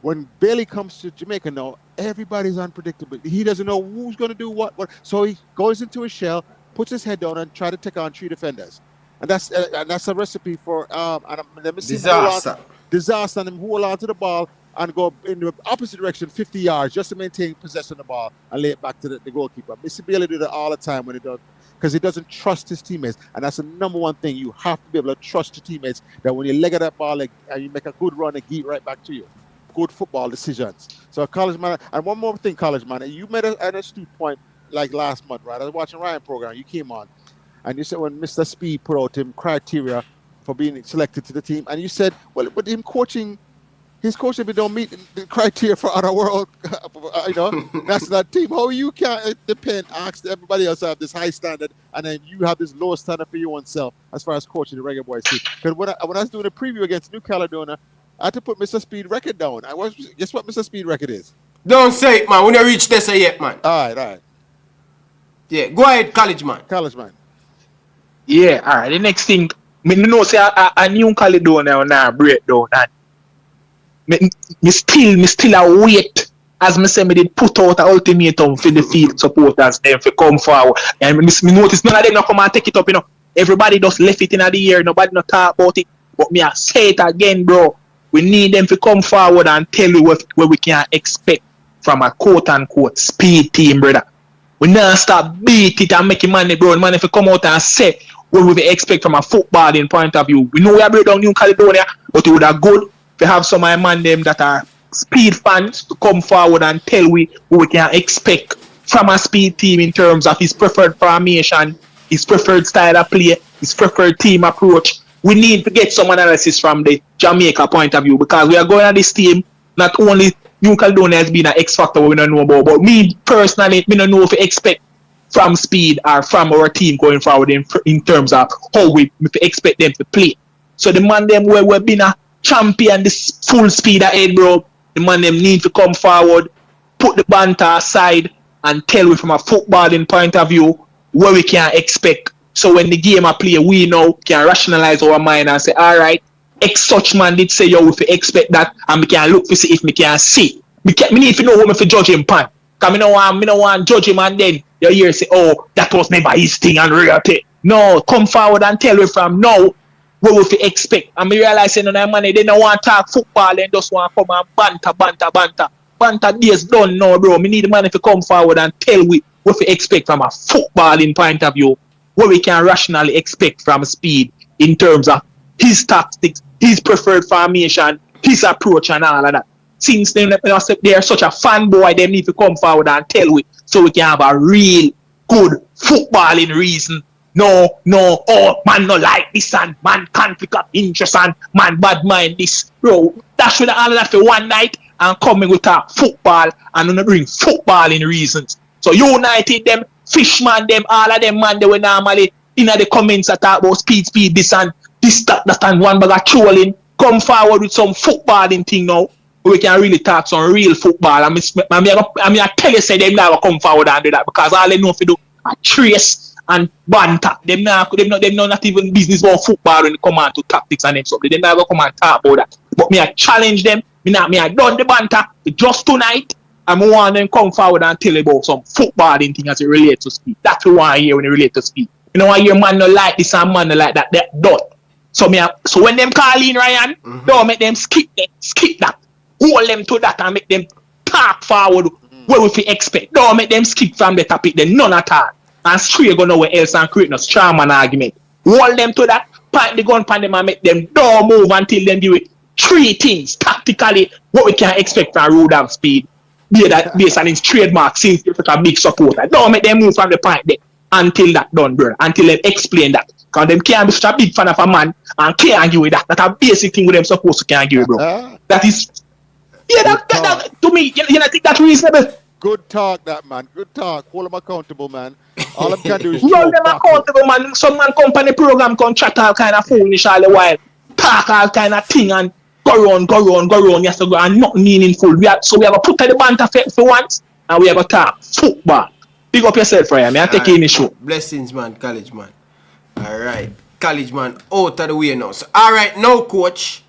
When Bailey comes to Jamaica now, everybody's unpredictable. He doesn't know who's going to do what. So he goes into his shell, puts his head down, and try to take on 3 defenders. And that's a recipe for disaster. Disaster, and hold on to the ball and go in the opposite direction 50 yards just to maintain possession of the ball and lay it back to the goalkeeper. Mr. Bailey did it all the time when he does, because he doesn't trust his teammates. And that's the number one thing. You have to be able to trust your teammates that when you leg at that ball and you make a good run and get right back to you. Good football decisions. So college man, and one more thing, college man, you made an astute point like last month, right? I was watching Ryan program. You came on, and you said when Mr. Speed put out him criteria for being selected to the team, and you said, well, but him coaching, his coaching don't meet the criteria for other world, national team. How you can't depend, ask everybody else to have this high standard, and then you have this low standard for your own self as far as coaching the Reggae Boyz team. Because when I was doing a preview against New Caledonia, I had to put Mr. Speed record down. Guess what Mr. Speed record is? Don't say it, man. We don't reach this yet, man. All right. Yeah, go ahead, college man. Yeah, all right. The next thing, I know say a New Caledonia now breakdown, and me still a wait. As me say, me did put out an ultimatum for the field supporters them to come forward. And me notice none of them not come and take it up, Everybody just left it in the air. Nobody not talk about it. But me I say it again, bro. We need them to come forward and tell you what we can expect from a quote-unquote speed team, brother. We not stop beat it and make it money, bro. Man, if you come out and say what we expect from a footballing point of view. We know we are break down New Caledonia, but it would have good to have some of my man them that are speed fans to come forward and tell we what we can expect from a speed team in terms of his preferred formation, his preferred style of play, his preferred team approach. We need to get some analysis from the Jamaica point of view because we are going at this team. Not only New Caledonia has been an X factor we don't know about, but me personally, me don't know if we expect from speed or from our team going forward in terms of how we expect them to play. So the man them where we've been a champion this full speed ahead, bro. the man them need to come forward, put the banter aside, and tell we from a footballing point of view what we can expect. So when the game I play, we now can rationalize our mind and say, all right, X such man did say, yo, if we expect that, and we can look to see if we can see. Me need to know what me to judge him pan. Because me no want judge him and then you hear say, oh, that was never his thing and reality. No, come forward and tell me from now what we expect. And me realize saying that man, they don't want to talk football, they just want to come and banter. Banter days done now, bro. Me need the man to come forward and tell we what we expect from a footballing point of view, what we can rationally expect from Speed in terms of his tactics, his preferred formation, his approach and all of that. Since they are such a fanboy, they need to come forward and tell we so we can have a real good footballing reason. No, oh, man no like this and man conflict of interest and man bad mind this. Bro, that should have all that for one night and coming with a football and gonna bring footballing reasons. So United them, Fishman them, all of them man they were normally in the comments that talk about speed, this and this, that and one bag of trolling. Come forward with some footballing thing now. We can really talk some real football. I tell you, say them never come forward and do that because all they know if you do a trace and banter. Them not even business about football when it come on to tactics and stuff. They never come and talk about that. But me I challenge them. I done the banter just tonight. And I want them come forward and tell about some footballing thing as it relates to Speed. That's what I want to hear when it relates to Speed. You know, I hear man no like this and man no like that. They're done. So when them call in Ryan, don't make them skip that. Hold them to that and make them talk forward what we expect. Don't make them skip from the topic, then none at all. And straight go nowhere else and create no strong man argument. Hold them to that, point the gun pan them and make them don't move until them do it. Three things tactically what we can expect from Road and Speed. Based on his trademark since they're such a big supporter. Don't make them move from the point there until that done, brother. Until they explain that. Because them can't be such a big fan of a man and can't argue with that. That's a basic thing with them supposed to can't argue, bro. That is that to me, you think that's reasonable? Good talk, that man. Good talk. Hold them accountable, man. All them can do is hold them accountable, man. Some man come on the program, come chat all kind of foolish all the while, talk all kind of thing and go round. Yes, to go and not meaningful. So we have to put the banter for once, and we have to talk football. Big up yourself, Ryan. I'm taking in the show. Blessings, man. College man. All right, college man. Out of the way now. So, all right, now, coach.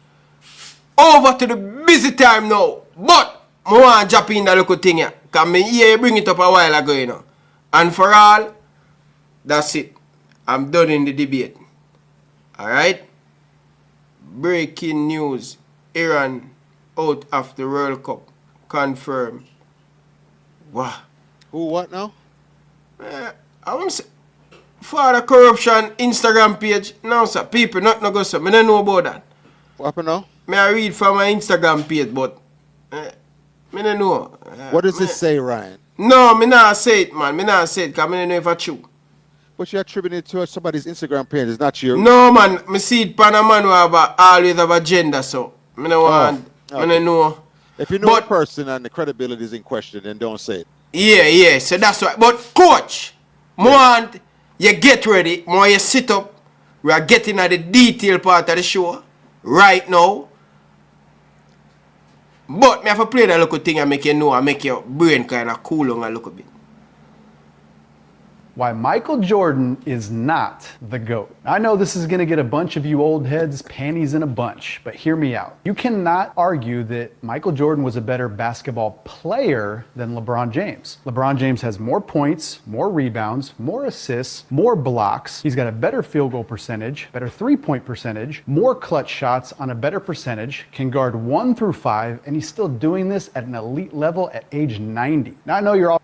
Over to the busy time now. But I want to jump in that little thing here. Because I hear you bring it up a while ago, you know. And for all, that's it. I'm done in the debate. Alright? Breaking news. Iran out of the World Cup. Confirmed. Wow. Who what now? I want to say, for the corruption Instagram page. No, sir. People not go, sir. I don't know about that. What happened now? I read from my Instagram page, but I don't know. What does it say, Ryan? No, I not say it, man. I not say it because I don't know if it's true. But you're attributing it to somebody's Instagram page. It's not you. No, man. I see it pan a man who always have a gender, so I don't want. I don't know. If you know a person and the credibility is in question, then don't say it. Yeah. So that's right. But coach, want you get ready. More you sit up. We are getting at the detail part of the show right now. But me have to play that little thing and make you know and make your brain kind of cool on a little bit. Why Michael Jordan is not the GOAT. I know this is going to get a bunch of you old heads panties in a bunch, but hear me out. You cannot argue that Michael Jordan was a better basketball player than LeBron James. LeBron James has more points, more rebounds, more assists, more blocks. He's got a better field goal percentage, better three-point percentage, more clutch shots on a better percentage, can guard 1 through 5, and he's still doing this at an elite level at age 90. Now I know you're all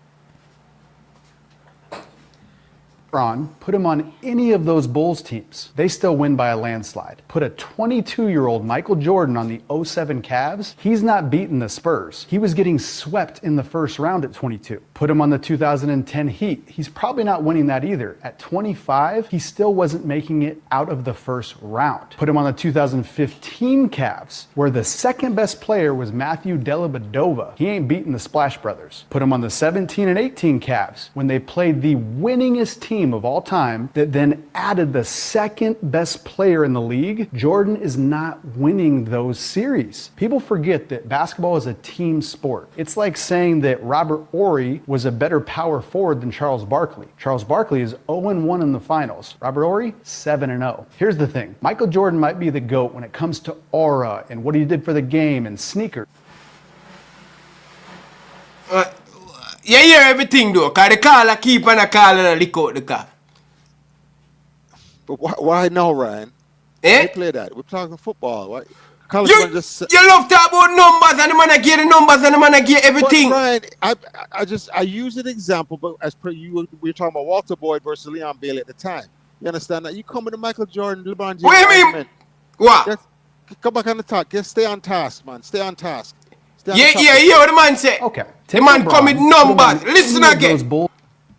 put him on any of those Bulls teams, they still win by a landslide. Put a 22-year-old Michael Jordan on the 07 Cavs, he's not beating the Spurs. He was getting swept in the first round at 22. Put him on the 2010 Heat, he's probably not winning that either. At 25, he still wasn't making it out of the first round. Put him on the 2015 Cavs, where the second best player was Matthew Dellavedova. He ain't beating the Splash Brothers. Put him on the 17 and 18 Cavs, when they played the winningest team team of all time that then added the second best player in the league, Jordan is not winning those series. People forget that basketball is a team sport. It's like saying that Robert Horry was a better power forward than Charles Barkley. Charles Barkley is 0-1 in the finals. Robert Horry, 7-0. Here's the thing. Michael Jordan might be the GOAT when it comes to aura and what he did for the game and sneakers. You hear everything though, because the caller keep on a calling and lick out the car. But why now, Ryan? Eh? We play that. We're talking football. Why? You love to talk about numbers and the man get the numbers and the man get everything. But Ryan, I use an example, but as per you, we were talking about Walter Boyd versus Leon Bailey at the time. You understand that? You come with the Michael Jordan, LeBron James. What do you mean? What? Come back on the talk. Just stay on task, man. Stay on task. Yeah, what the man say. Okay. The man come with numbers. Listen again.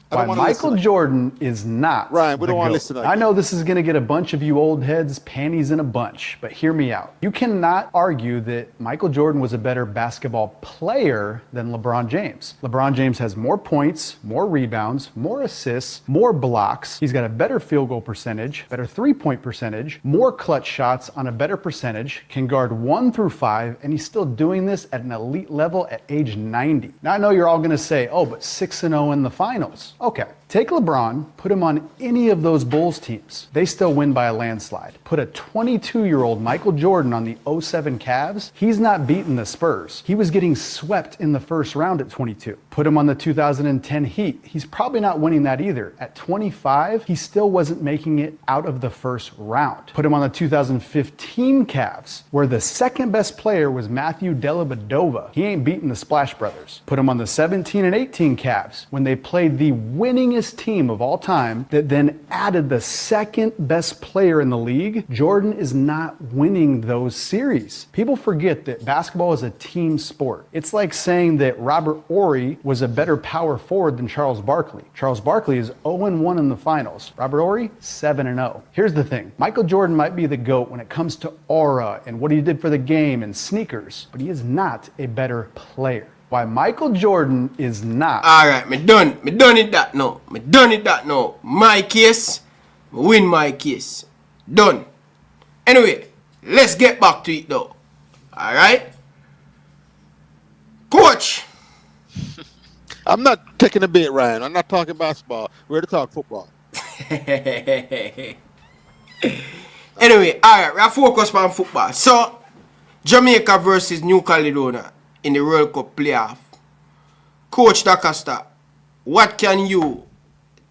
Why Michael Jordan is not. Ryan, we don't want to listen. I know this is going to get a bunch of you old heads panties in a bunch, but hear me out. You cannot argue that Michael Jordan was a better basketball player than LeBron James. LeBron James has more points, more rebounds, more assists, more blocks. He's got a better field goal percentage, better three-point percentage, more clutch shots on a better percentage, can guard 1 through 5, and he's still doing this at an elite level at age 90. Now I know you're all going to say, oh, but 6-0 in the finals. Okay, take LeBron, put him on any of those Bulls teams. They still win by a landslide. Put a 22-year-old Michael Jordan on the 07 Cavs. He's not beating the Spurs. He was getting swept in the first round at 22. Put him on the 2010 Heat. He's probably not winning that either. At 25, he still wasn't making it out of the first round. Put him on the 2015 Cavs, where the second best player was Matthew Dellavedova. He ain't beating the Splash Brothers. Put him on the 17 and 18 Cavs, when they played the winningest team of all time that then added the second best player in the league. Jordan is not winning those series. People forget that basketball is a team sport. It's like saying that Robert Horry was a better power forward than Charles Barkley. Charles Barkley is 0-1 in the finals. Robert Horry, 7-0. Here's the thing. Michael Jordan might be the GOAT when it comes to aura and what he did for the game and sneakers, but he is not a better player. Why Michael Jordan is not. Alright, me done it that now. My case, win my case. Done. Anyway, let's get back to it though. Alright? Coach! I'm not taking a bait, Ryan. I'm not talking basketball. We're here to talk football. Anyway, alright, we're focused on football. So, Jamaica versus New Caledonia in the World Cup playoff. Coach Dcasta, what can you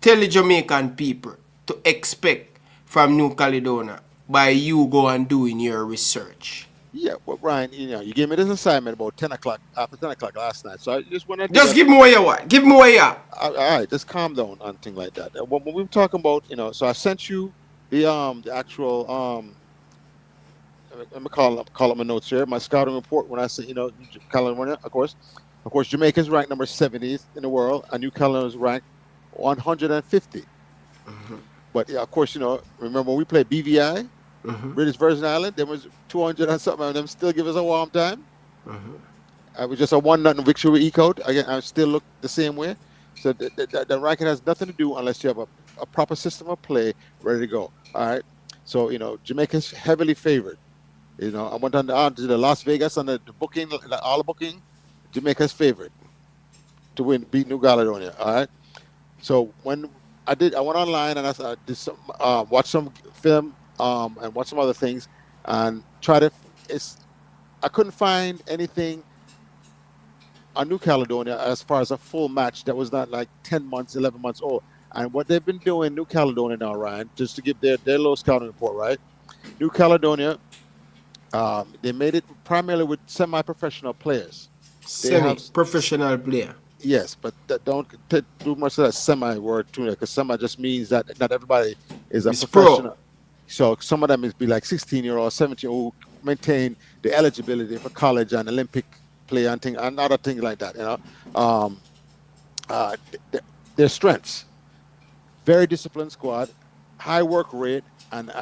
tell the Jamaican people to expect from New Caledonia by you go and doing your research? Yeah, well, Ryan, you gave me this assignment about 10 o'clock, after 10 o'clock last night. So I just want to... Just give me what you want. Give me what you want. All right, just calm down on things like that. When we were talking about, so I sent you the actual... Let me call up my notes here. My scouting report when I say, Caledonia, of course, Jamaica is ranked number 70th in the world, and New Caledonia is ranked 150. Mm-hmm. But yeah, of course, remember when we played BVI, British Virgin Island, there was 200 and something of them still give us a warm time. Mm-hmm. It was just a 1-0 victory with Ecode. Again, I still look the same way. So the ranking has nothing to do unless you have a proper system of play ready to go. All right. So Jamaica's heavily favored. I went on to the Las Vegas on the booking, all the booking. Jamaica's favorite to beat New Caledonia. All right. So when I went online and I did some, watch some film and watch some other things and I couldn't find anything on New Caledonia as far as a full match that was not like 10 months, 11 months old. And what they've been doing, New Caledonia now, Ryan, just to give their little scouting report, right? New Caledonia. They made it primarily with semi-professional players. Semi-professional player. Yes, but don't do much of that semi word too, because semi just means that not everybody is a professional. Pro. So some of them is be like 16-year-old, 17 who maintain the eligibility for college and Olympic play and other things like that. Their strengths, very disciplined squad, high work rate, and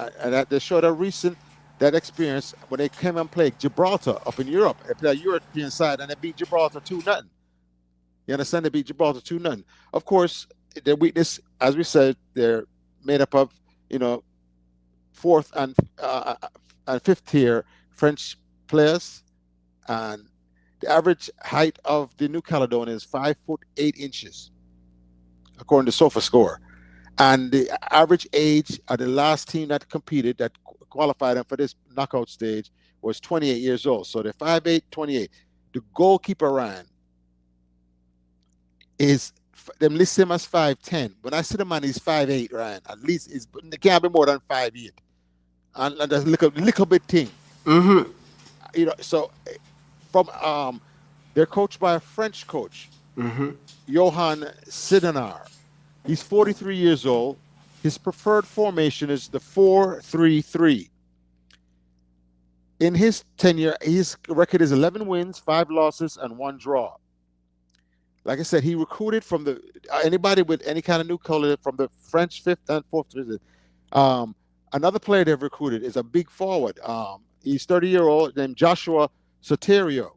they showed a recent. That experience when they came and played Gibraltar up in Europe. They played a European side and they beat Gibraltar 2-0. You understand? They beat Gibraltar 2-0. Of course, their weakness as we said, they're made up of, fourth and fifth tier French players, and the average height of the New Caledonia is 5'8" according to SofaScore. And the average age of the last team that competed, that qualified them for this knockout stage, was 28 years old. So they're 5'8", 28. The goalkeeper, Ryan, them list him as 5'10". When I see the man, he's 5'8", Ryan. At least it can't be more than 5'8". And that's a little bit thing. So from they're coached by a French coach, Johan Sidenar. He's 43 years old. His preferred formation is the 4-3-3. In his tenure, his record is 11 wins, 5 losses, and 1 draw. Like I said, he recruited from anybody with any kind of new color from the French 5th and 4th. Another player they've recruited is a big forward. He's 30-year-old named Joshua Soterio.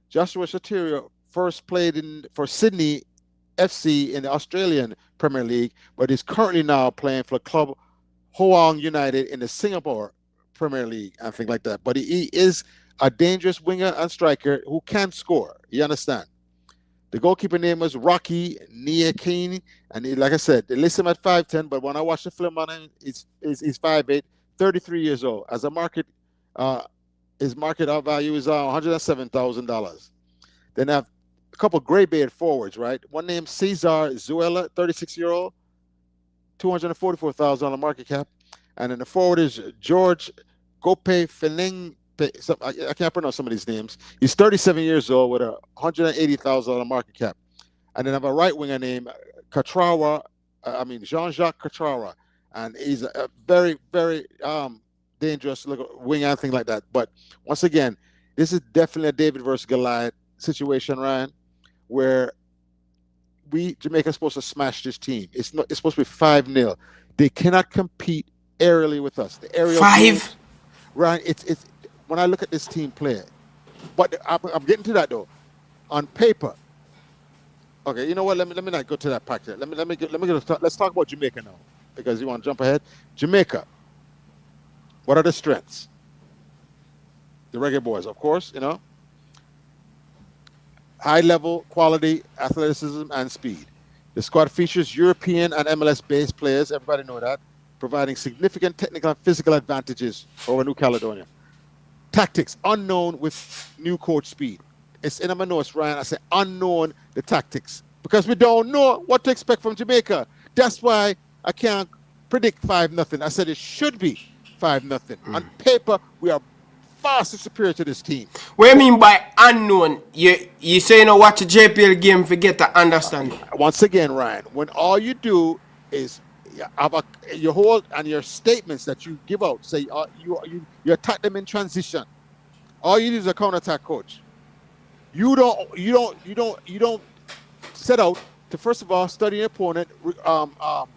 Joshua Soterio first played for Sydney FC in the Australian Premier League, but is currently now playing for club Hoang United in the Singapore Premier League and things like that. But he is a dangerous winger and striker who can score. You understand? The goalkeeper name was Rocky Niakini, and like I said, they list him at 5'10", but when I watch the film on him, he's 5'8", 33 years old. As a market, his market value is $107,000. Then I have a couple gray-beard forwards, right? One named Cesar Zuela, 36-year-old, $244,000 market cap. And then the forward is George Gope Feneng. I can't pronounce some of these names. He's 37 years old with a $180,000 market cap. And then I have a right winger named Jean-Jacques Catrawa. And he's a very, very dangerous winger and thing like that. But once again, this is definitely a David versus Goliath situation, Ryan, where Jamaica is supposed to smash this team. It's supposed to be 5-0. They cannot compete aerially with us. The aerial 5? games, Ryan, it's when I look at this team play, but I'm getting to that though. On paper, okay, you know what? Let me not go to that part yet. Let's talk about Jamaica now, because you want to jump ahead. Jamaica, what are the strengths? The Reggae Boyz, of course, high level, quality, athleticism, and speed. The squad features European and MLS-based players. Everybody know that, providing significant technical and physical advantages over New Caledonia. Tactics unknown with new coach speed. It's in my notes, Ryan. I say unknown the tactics because we don't know what to expect from Jamaica. That's why I can't predict 5-0. I said it should be 5-0. On paper, we are vastly superior to this team. What do you mean by unknown? You say watch a JPL game to get to understand. Once again, Ryan, when all you do is your whole and your statements that you give out say you attack them in transition. All you do is a counterattack, coach. You don't set out to first of all study your opponent,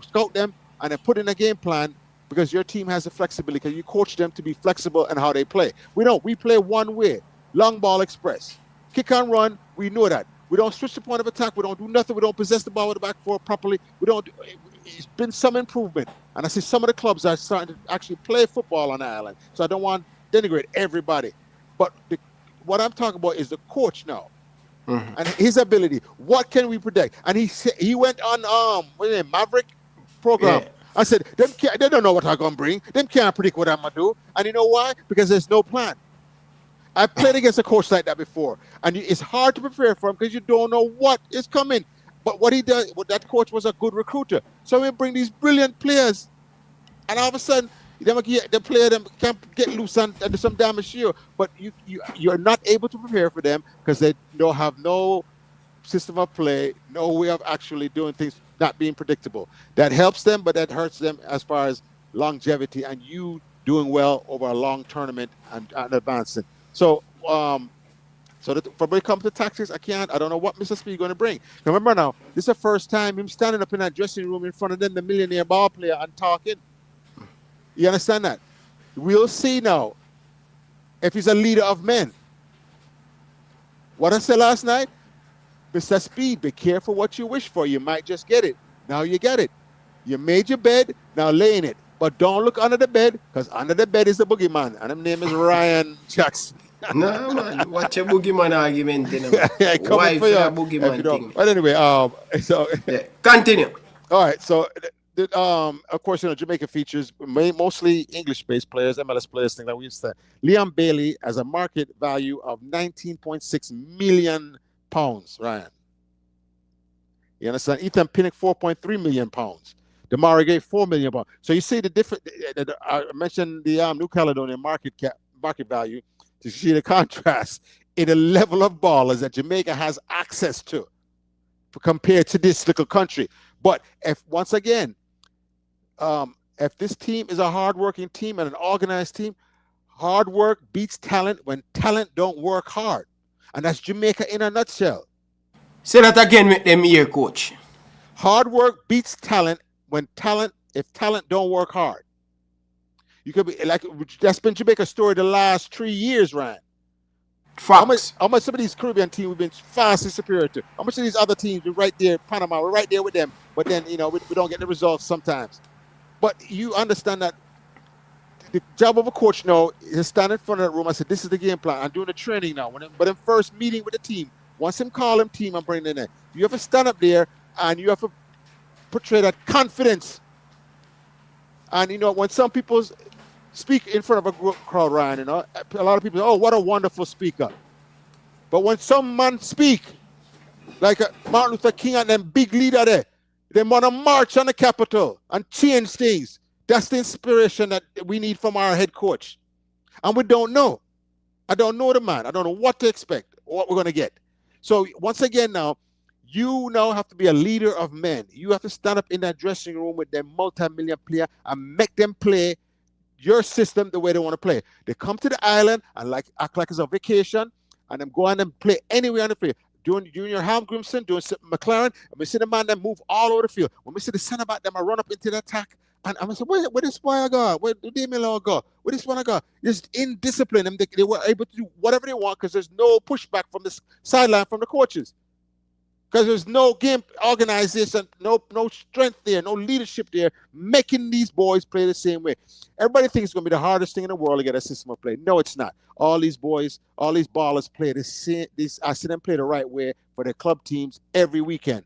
scout them, and then put in a game plan because your team has the flexibility. Because you coach them to be flexible in how they play. We play one way, long ball express, kick and run. We know that. We don't switch the point of attack. We don't do nothing. We don't possess the ball with the back four properly. It's been some improvement. And I see some of the clubs are starting to actually play football on the island. So I don't want to denigrate everybody. But what I'm talking about is the coach now. And his ability. What can we predict? And he went on Maverick program. Yeah. I said, they don't know what I'm going to bring. Them can't predict what I'm going to do. And you know why? Because there's no plan. I've played against a coach like that before. And it's hard to prepare for him because you don't know what is coming. But what he does, that coach was a good recruiter. So we bring these brilliant players. And all of a sudden, the player them can get loose and do some damage to you. But you're not able to prepare for them because they don't have no system of play, no way of actually doing things, not being predictable. That helps them, but that hurts them as far as longevity and you doing well over a long tournament and advancing. So, when it comes to tactics, I don't know what Mr. Speed is going to bring. Remember now, this is the first time him standing up in that dressing room in front of them, the millionaire ball player, and talking. You understand that? We'll see now if he's a leader of men. What I said last night, Mr. Speed, be careful what you wish for. You might just get it. Now you get it. You made your bed, now lay in it. But don't look under the bed, because under the bed is the boogeyman. And his name is Ryan Jackson. Nah, man. Watch a boogeyman argument, man. Coming Why for for you that if you boogeyman don't. thing? But anyway, so Yeah. Continue. all right, so of course, Jamaica features mostly English-based players, MLS players, things like we said. Liam Bailey has a market value of 19.6 million pounds, Ryan. You understand? Ethan Pinnock, 4.3 million pounds. Damari Gay, 4 million pounds. So you see the different. I mentioned the New Caledonia market value to see the contrast in the level of ballers that Jamaica has access to compared to this little country. But if once again, if this team is a hardworking team and an organized team, hard work beats talent when talent don't work hard, and that's Jamaica in a nutshell. Say that again with them ear, coach. Hard work beats talent if talent don't work hard. You could be like, that's been Jamaica's story the last 3 years, Ryan. Facts. How much some of these Caribbean teams we've been vastly superior to? How much of these other teams we're right there, Panama, we're right there with them, but then we don't get the results sometimes. But you understand that the job of a coach now is to stand in front of that room. I said, this is the game plan. I'm doing the training now. But in first meeting with the team, once him call him team and bring them in, you have to stand up there and you have to portray that confidence. And when some people speak in front of a crowd, Ryan, a lot of people say, oh, what a wonderful speaker. But when some man speak, like Martin Luther King and them big leader there, they want to march on the Capitol and change things. That's the inspiration that we need from our head coach. And we don't know. I don't know the man. I don't know what to expect or what we're going to get. So once again now, you now have to be a leader of men. You have to stand up in that dressing room with them multi-million player and make them play your system the way they want to play. They come to the island and act like it's a vacation and then go on and play anywhere on the field. Doing Junior Halmgrimson, doing McLaren, and we see the man that move all over the field. When we see the center back, them I run up into the attack. And I'm say, where this boy I go? Where do Damien go? Where this one I go? Just indiscipline. And they were able to do whatever they want because there's no pushback from the sideline from the coaches. Because there's no game organization, no strength there, no leadership there, making these boys play the same way. Everybody thinks it's going to be the hardest thing in the world to get a system of play. No, it's not. All these boys, all these ballers play the same. I see them play the right way for their club teams every weekend.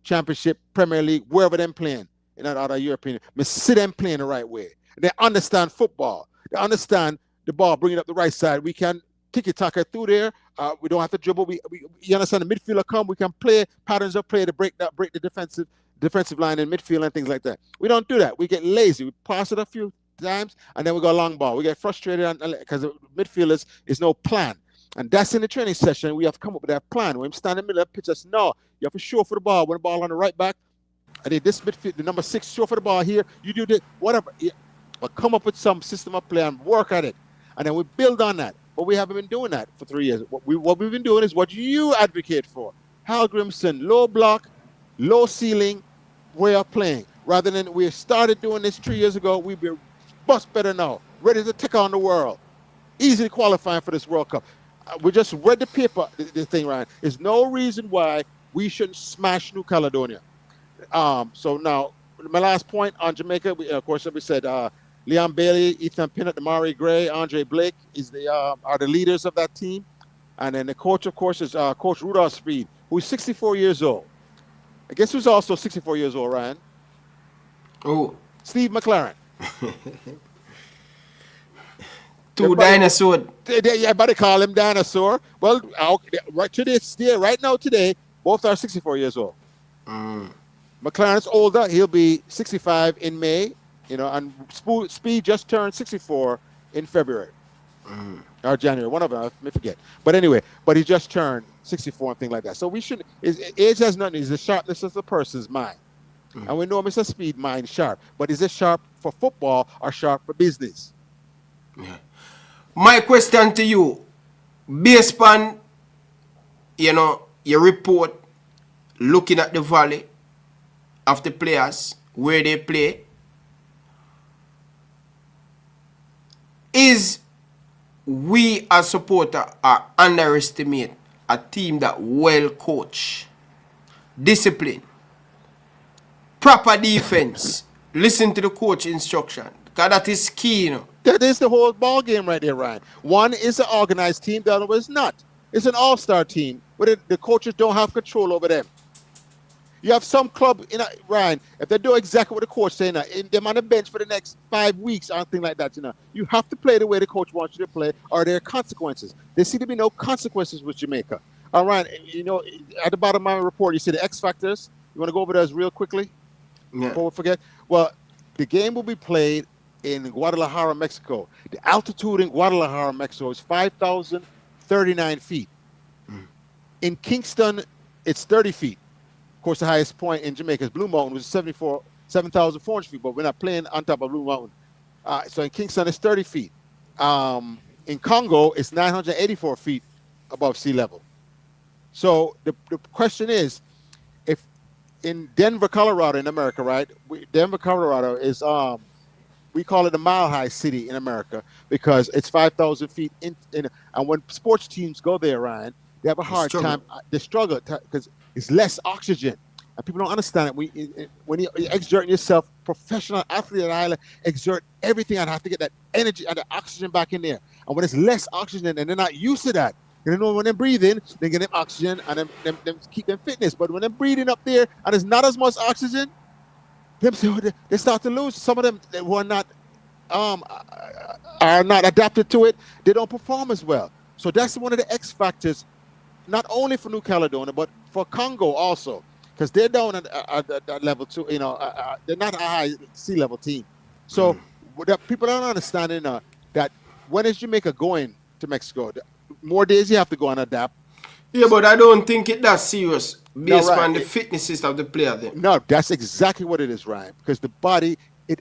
Championship, Premier League, wherever they're playing in that other European. I see them playing the right way. They understand football. They understand the ball, bringing up the right side. We can tiki-taka through there. We don't have to dribble. You understand the midfielder come. We can play patterns of play to break the defensive line in midfield and things like that. We don't do that. We get lazy. We pass it a few times and then we go long ball. We get frustrated because the midfielders is no plan. And that's in the training session. We have to come up with that plan. When I'm standing in the middle of the pitch, that's no. You have to show for the ball. When the ball on the right back, I did this midfield, the number 6, show for the ball here. You do this, whatever. Yeah. But come up with some system of play and work at it. And then we build on that. But we haven't been doing that for 3 years. What we've been doing is what you advocate for. Hal Grimson, low block, low ceiling way of playing. Rather than we started doing this 3 years ago, we've been much better now. Ready to take on the world. Easily qualifying for this World Cup. We just read the paper, the thing, Ryan. There's no reason why we shouldn't smash New Caledonia. So now, my last point on Jamaica, of course, we said Liam Bailey, Ethan Pinnock, Damari Gray, Andre Blake are the leaders of that team. And then the coach, of course, is Coach Rudolph Speed, who is 64 years old. I guess who's also 64 years old, Ryan? Oh. Steve McLaren. Dinosaur. Everybody call him Dinosaur. Well, right now, today, both are 64 years old. McLaren's older. He'll be 65 in May. And Speed just turned 64 in February or January. One of them, I may forget. But anyway, he just turned 64 and things like that. So we should. Age has nothing. It's the sharpness of the person's mind, and we know Mr. Speed mind sharp. But is it sharp for football or sharp for business? Yeah. My question to you, based on your report, looking at the valley of the players where they play. Is we as supporter are underestimate a team that well coach, discipline, proper defense. Listen to the coach instruction. Because that is key, you know. That is the whole ball game right there, Ryan. One is an organized team, the other one is not. It's an all-star team, but the coaches don't have control over them. You have some club, Ryan, if they do exactly what the coach saying, them on the bench for the next 5 weeks or anything like that, you have to play the way the coach wants you to play, or there are consequences. There seem to be no consequences with Jamaica. All right, at the bottom of my report, you see the X factors. You want to go over those real quickly before we forget? Well, the game will be played in Guadalajara, Mexico. The altitude in Guadalajara, Mexico is 5,039 feet. In Kingston, it's 30 feet. Of course, the highest point in Jamaica is Blue Mountain, which is 7,400 feet, but we're not playing on top of Blue Mountain. So in Kingston, it's 30 feet. In Congo, it's 984 feet above sea level. So the question is, if in Denver, Colorado, in America, right? Denver, Colorado is we call it a mile-high city in America because it's 5,000 feet in. And when sports teams go there, Ryan, they have a hard time. They struggle because it's less oxygen, and people don't understand it. When you're exerting yourself, professional athlete at Ireland exert everything and have to get that energy and the oxygen back in there. And when it's less oxygen, and they're not used to that, when they're breathing, they get them oxygen and them keep them fitness. But when they're breathing up there and there's not as much oxygen, they start to lose. Some of them who are not adapted to it, they don't perform as well. So that's one of the X factors, not only for New Caledonia, but for Congo also, because they're down at level 2. They're not a high sea level team. So people don't understand that when is Jamaica going to Mexico? More days you have to go and adapt. Yeah, but I don't think it's that serious based on the fitnesses of the player then. No, that's exactly what it is, Ryan. Because the body, the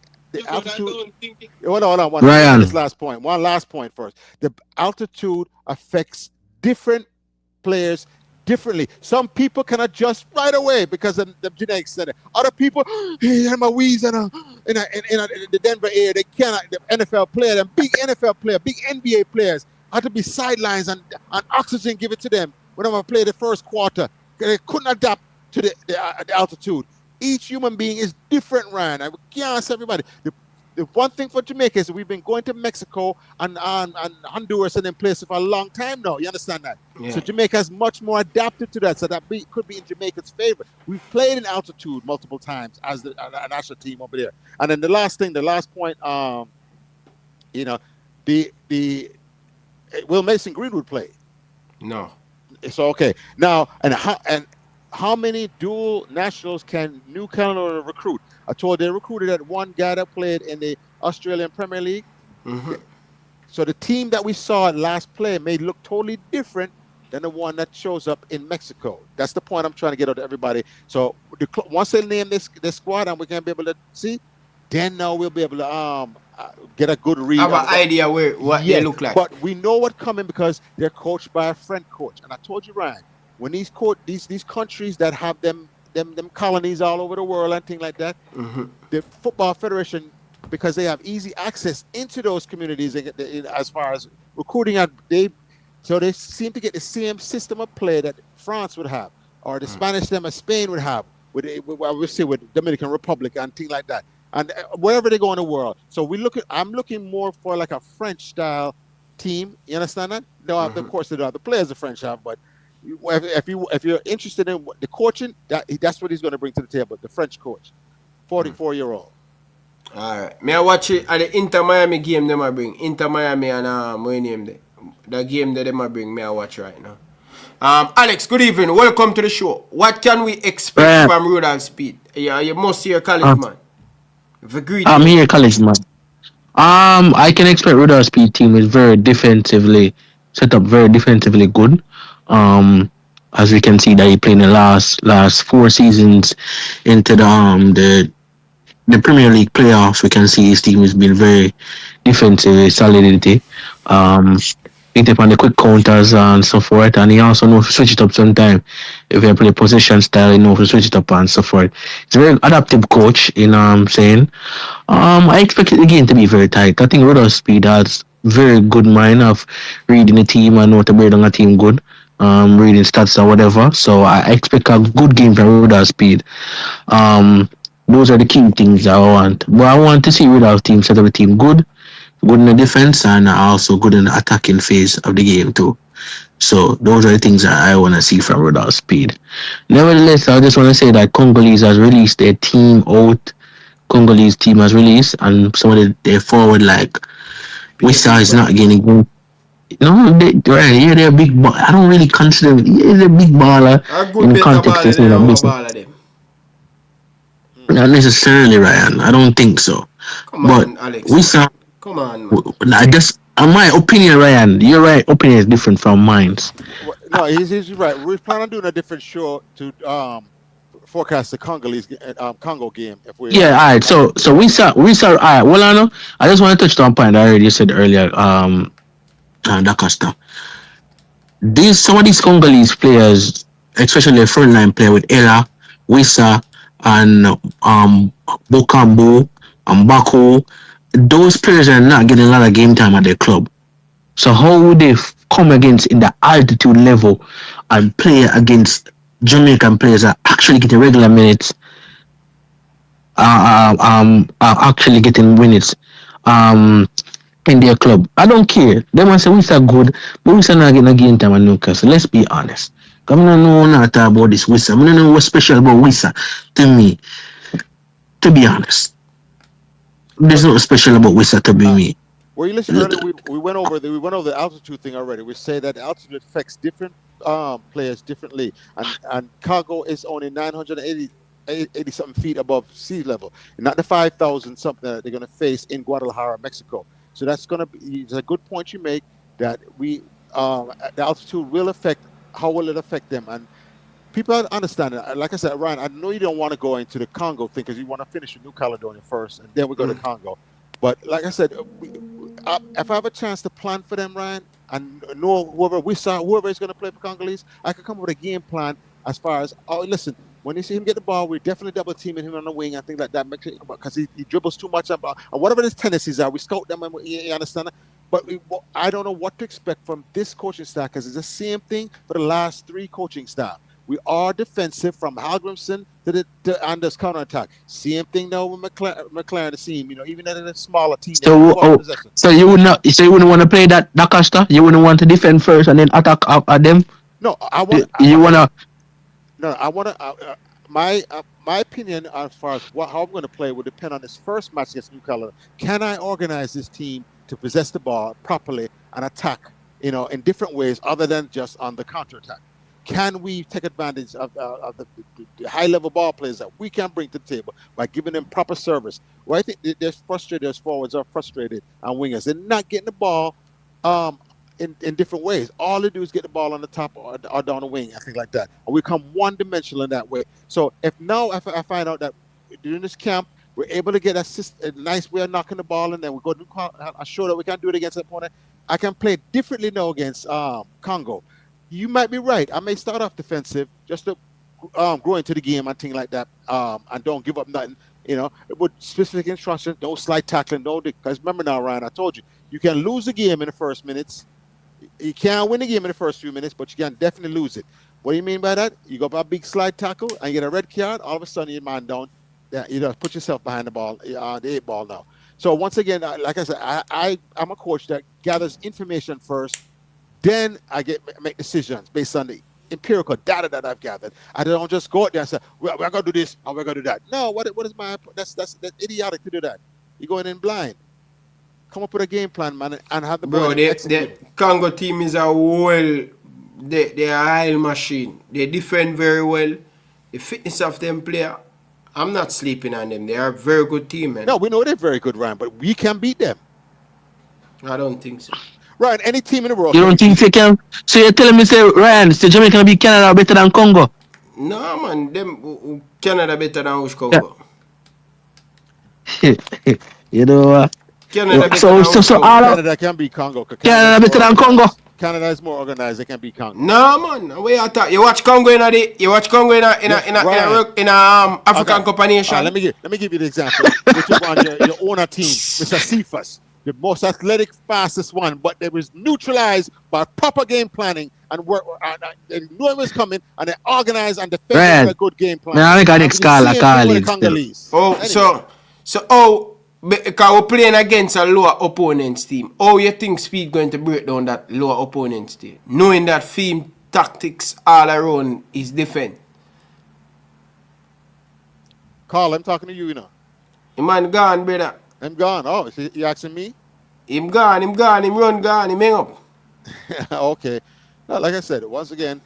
altitude. Hold on. Ryan. This last point. One last point first. The altitude affects different players differently. Some people can adjust right away because of the genetics center. Other people, my wheeze in the Denver area, they cannot. The NFL player, them big NFL player, big NBA players, had to be sidelines and oxygen given to them whenever I played the first quarter. They couldn't adapt to the altitude. Each human being is different, Ryan. I can't ask everybody. The one thing for Jamaica is we've been going to Mexico and Honduras and them places for a long time now. You understand that? Yeah. So Jamaica is much more adapted to that. So that could be in Jamaica's favor. We've played in altitude multiple times as a national team over there. And then the last point, will Mason Greenwood play? No. It's okay. Now, and how many dual nationals can New Caledonia recruit? I told they recruited that one guy that played in the Australian Premier League. Mm-hmm. So the team that we saw at last play may look totally different than the one that shows up in Mexico. That's the point I'm trying to get out to everybody. So once they name this squad and we can be able to see, then now we'll be able to get a good read. Have an idea what they look like. But we know what's coming because they're coached by a French coach. And I told you, Ryan, when these countries that have them colonies all over the world and things like that, the Football Federation, because they have easy access into those communities as far as recruiting, so they seem to get the same system of play that France would have, or the Spanish team of Spain would have, with Dominican Republic and things like that, and wherever they go in the world. So I'm looking more for like a French style team. You understand that? No, of course the players the French have, but if you're interested in the coaching, that's what he's going to bring to the table. The French coach, 44-year-old. All right. May I watch it at the Inter Miami game they might bring. Inter Miami and my name there. The game that they might bring. May I watch right now. Alex, good evening. Welcome to the show. What can we expect from Rudolph Speed? You must hear college man. I'm here college man. I can expect Rudolph Speed team is very defensively set up, very defensively good. As we can see that he played in the last 4 seasons into the Premier League playoffs. We can see his team has been very defensively solidity. Picked up on the quick counters and so forth, and he also knows to switch it up sometime. If you play position style, he knows to switch it up and so forth. He's a very adaptive coach, you know what I'm saying. I expect the game to be very tight. I think Rudolph Speed has very good mind of reading the team and know to break down a team good. Reading stats or whatever. So I expect a good game from Rudolph Speed. Those are the key things I want. But I want to see Rudolph's team set up a team good in the defense and also good in the attacking phase of the game too. So those are the things that I want to see from Rudolph's speed. Nevertheless, I just want to say that Congolese has released their team out. Congolese team has released, and some of their forward like Wissa is not getting good. No, they're a big ball. I don't really consider it. He's a big baller in the context of saying a business. Not necessarily, Ryan. I don't think so. Come on, Alex. Wissa. Come on, man. I just, in my opinion, Ryan, your right opinion is different from mine. No, he's right. We're planning on doing a different show to forecast the Congolese Congo game. If we all right. So we saw. All right. Well, I know. I just want to touch on point I already said earlier. Dcasta. Some of these Congolese players, especially a frontline player with Ella, Wissa, and Bokambo and Baku, those players are not getting a lot of game time at their club. So how would they come against in the altitude level and play against Jamaican players that are actually getting regular minutes, actually getting minutes in their club? I don't care. They must say Wissa good, but Wissa not getting a game time at Newcastle. Let's be honest. I don't know nothing about this Wissa. I don't know what's special about Wissa to me. To be honest, there's nothing special about Wissa to be me. Well, you listen earlier, we went over the altitude thing already. We say that altitude affects different players differently, and Congo is only 980 something feet above sea level, not the 5,000 something that they're going to face in Guadalajara, Mexico. So that's going to be, it's a good point you make that the altitude will affect, how will it affect them? And people understand it. Like I said, Ryan, I know you don't want to go into the Congo thing because you want to finish with New Caledonia first, and then we go to Congo. But like I said, if I have a chance to plan for them, Ryan, and know whoever is going to play for Congolese, I could come up with a game plan as far as, listen, when you see him get the ball, we're definitely double teaming him on the wing and things like that, because he dribbles too much. And whatever his tendencies are, we scout them, and you understand that? But I don't know what to expect from this coaching staff, because it's the same thing for the last 3 coaching staff. We are defensive from Halgrimson to Anders counterattack. Same thing now with McLaren the team. Even at a smaller team. So you wouldn't want to play that Dcasta? You wouldn't want to defend first and then attack at them? No, I want to. My opinion as far as how I'm going to play will depend on this first match against New Caledonia. Can I organize this team to possess the ball properly and attack, in different ways other than just on the counterattack? Can we take advantage of the high-level ball players that we can bring to the table by giving them proper service? Well, I think they're frustrated. As forwards are frustrated, and wingers, they're not getting the ball in different ways. All they do is get the ball on the top or down the wing, I think like that. And we become one-dimensional in that way. So if I find out that during this camp, we're able to get a nice way of knocking the ball, and then we go to a show that we can do it against an opponent, I can play differently now against Congo. You might be right. I may start off defensive just to grow into the game and things like that, and don't give up nothing. With specific instructions, no slide tackling, because remember now, Ryan, I told you, you can lose the game in the first minutes. You can't win the game in the first few minutes, but you can definitely lose it. What do you mean by that? You go for a big slide tackle and you get a red card, all of a sudden you're man down. You put yourself behind the ball, the 8 ball now. So once again, like I said, I'm a coach that gathers information first. Then I make decisions based on the empirical data that I've gathered. I don't just go out there and say, we're going to do this and we're going to do that. No, what is my... That's idiotic to do that. You're going in blind. Come up with a game plan, man, and have the ball. Bro, the Congo team is they're a high machine. They defend very well. The fitness of them player, I'm not sleeping on them. They are a very good team, man. No, we know they're very good, Ryan, but we can beat them. I don't think so. Ryan, any team in the world. You don't think they can? So you're telling me, say, Ryan, Jamaica can beat Canada better than Congo? No, man. Canada better than Congo. You know Canada Canada can beat Congo. Canada better than Congo. Canada is more organized. They can beat Congo. No, man. You watch Congo in African Cup of Nations. Let me give you the example. Which is on your owner team, Mr. Cephas. the most athletic, fastest one, but they was neutralized by proper game planning and work. They knew it was coming, and they organized and defended with a good game plan. Now I got And next we the same call thing with in the still. Congolese. Oh, Anyway. because we're playing against a lower opponent's team. How you think Speed going to break down that lower opponent's team? Knowing that theme tactics all around is different. Carl, I'm talking to you, The man gone, brother. I'm gone. Oh, is you asking me? Him gone, him run gone, him hang up. Okay. No, like I said, once again,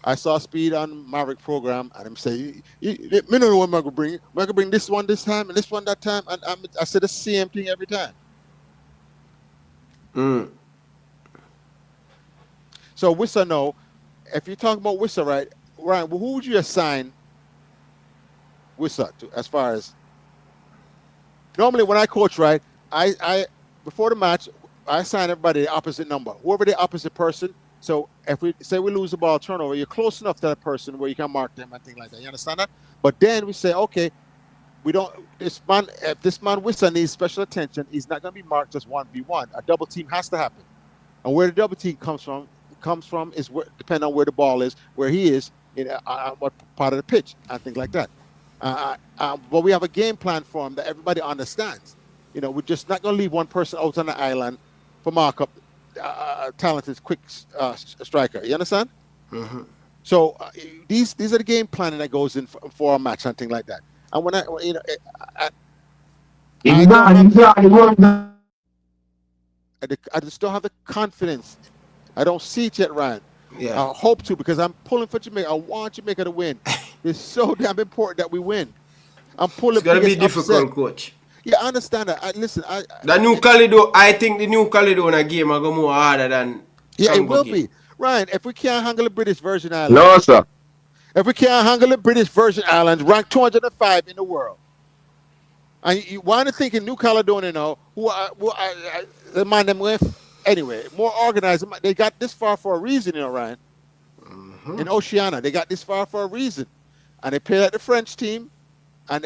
I saw Speed on Maverick program, and I'm saying, me don't know what I'm going to bring. I'm going to bring this one this time and this one that time, and I said the same thing every time. So Wissa, no. If you talk about Wissa, right, Ryan, well, who would you assign Wissa to as far as normally when I coach, right, I before the match, I assign everybody the opposite number, whoever the opposite person. So if we say we lose the ball turnover, you're close enough to that person where you can mark them and things like that. You understand that? But then we say, okay, we don't. This man, if this man Wissa needs special attention, he's not going to be marked just 1v1. A double team has to happen, and where the double team comes from is where, depending on where the ball is, where he is in what part of the pitch and things like that. But we have a game plan for him that everybody understands. We're just not going to leave one person out on the island for markup. Talented, quick striker. You understand? Mm-hmm. So these are the game planning that goes in for a match and things like that. And when I just don't have the confidence. I don't see it yet, Ryan. Yeah. I hope to, because I'm pulling for Jamaica. I want Jamaica to win. It's so damn important that we win. I'm pulling. It's gonna be difficult, coach. Yeah, I understand that. I think the New Caledonia game are going more harder than Yeah, Congo it will game. be. Ryan, if we can't handle the British Virgin Islands. No, sir. If we can't handle the British Virgin Islands, ranked 205 in the world. And you want to think in New Caledonia now, who the man them with, anyway, more organized. They got this far for a reason, Ryan. Mm-hmm. In Oceania, they got this far for a reason. And they play like the French team. And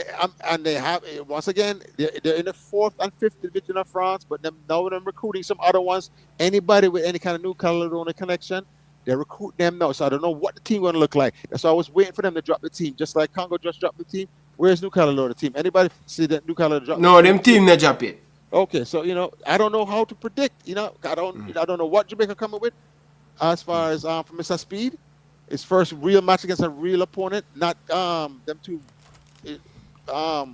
they have, once again, they're in the 4th and 5th division of France, but now they're recruiting some other ones. Anybody with any kind of New Caledonia connection, they recruit them now. So I don't know what the team going to look like. That's why I was waiting for them to drop the team, just like Congo just dropped the team. Where's New Caledonia team? Anybody see that New Caledonia drop? No, them team they drop it. Okay, so I don't know how to predict. I don't know what Jamaica coming with as far as for Mr. Speed, his first real match against a real opponent, not them two.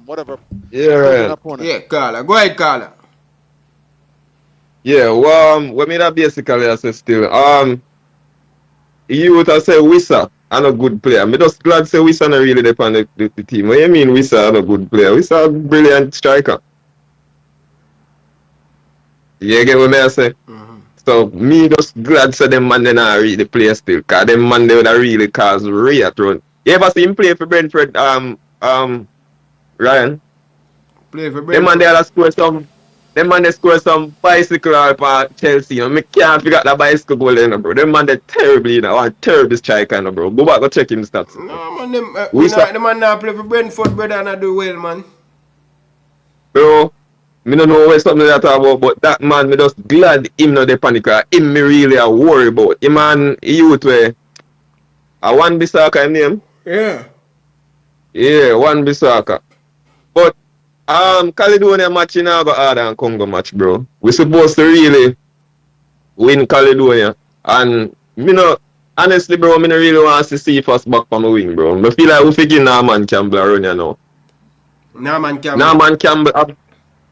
Whatever. Yeah, right. Yeah, Carla. Go ahead, Carla. Yeah, well, what me that basically I say still, you would have say Wissa and a good player. Me just glad say Wissa not really depend on the team. What you mean Wissa and a good player? Wissa a brilliant striker. You get what I say? Mm-hmm. So me just glad say them man they not read the play still, cause them man they would have really cause riot run. You ever see him play for Brentford? Ryan. Play for Brentford. Them man they score some bicycle or for Chelsea. Me can't figure out that bicycle goal there, bro. Them man they terribly, one terrible striker, bro. Go back go check him stats. No man, them man now play for Brentford, brother, and I do well, man. Bro, me don't know what something that talk about, but that man, me just glad him not the panic. Him me really a worry about. Him man, he youth where I one Bissaka him name. Yeah. Yeah, one Bissaka. But Caledonia match in go harder than Congo match, bro. We supposed to really win Caledonia. And honestly, bro, me no really want to see us back from the wing, bro. I feel like we figure Norman Campbell around here now. Norman Campbell.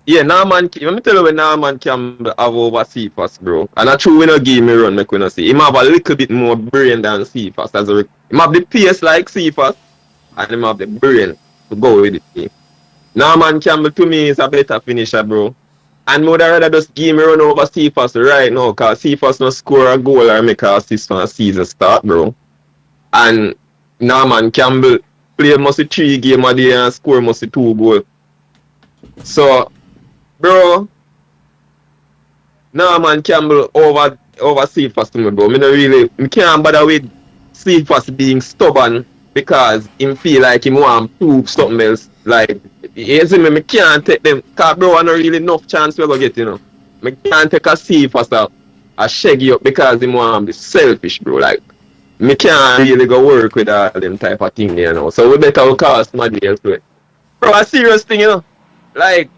Let me tell you when Norman Campbell have over Cephas, bro. And that's true we no give me run, make we no see. He have a little bit more brain than Cephas. He have the pace like Cephas, and he have the brain to go with it. Norman Campbell to me is a better finisher, bro. And would rather just give me run over Cephas right now, because Cephas no score a goal or make an assist from a season start, bro. And Norman Campbell play mostly 3 games a day and score mostly 2 goals. So, bro, Norman Campbell over Cephas to me, bro. Me can't bother with Cephas being stubborn because him feel like him want to prove something else. Like, you see me can't take them. Because, bro, I don't really enough chance we're going to get, me can't take a Cephas a shaggy up because him want to be selfish, bro. Like, me can't really go work with all them type of thing, you know. So we better call somebody else to it. Bro, a serious thing, you know. Like,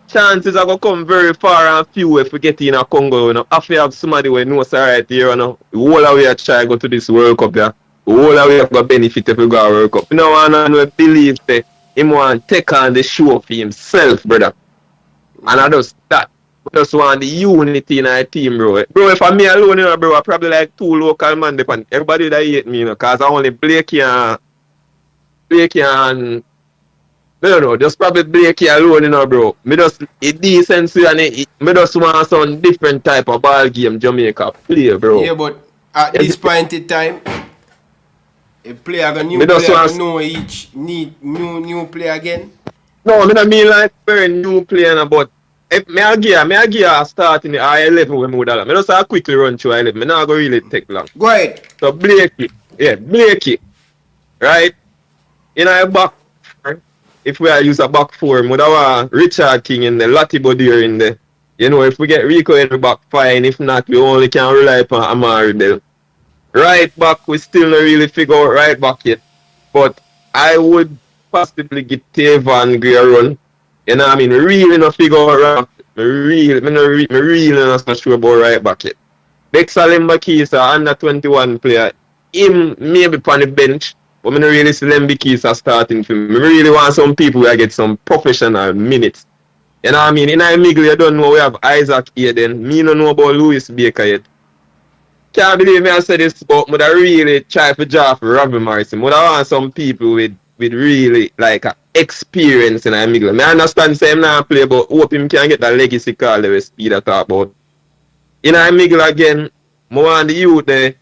chances are going to come very far and few if we get in a Congo, you know. After you have somebody who knows right here, you know. The whole of we are trying to go to this World Cup, yeah. The whole of we are going to benefit if we go to World Cup. You know, I believe that him want to take on the show for himself, brother. And I just that. I just want the unity in our team, bro. Bro, if I'm me alone, you know, bro, I probably like 2 local man depend. Everybody that hate me, you know, because I only Blakey and I don't know, just probably Blakey alone, you know, bro. Me just a decency and me just want some different type of ball game Jamaica play, bro. Yeah, but at this point in time, a player new player know each need new player again. No, I mean like very new player, but if me I give a start in the I-11 when we would have. I just quickly run through I-11. Me not go really take long. Go ahead. So Blakey, right? In our back four, if we are use a back four, we would have Richard King in the Latibo there in the, you know, if we get Rico in the back, fine. If not, we only can rely upon Amari Bell. Right back, we still not really figure out right back yet. But I would possibly get Tavon Gray run. You know what I mean? Really not figure out right. Me really not sure about right back yet. Dexter Lembaki is an under 21 player. Him maybe on the bench, but I don't really see Lembaki as starting for me. I really want some people who get some professional minutes. You know what I mean? In Migli, I don't know we have Isaac Aiden. Me don't know about Louis Baker yet. Can't believe me I said this, but I really try to draft Robbie Morrison. I want some people with really like experience in Migli. I understand say him not play, but hope him can get that legacy call the speed I talk about. In Migli again, I want the youth there.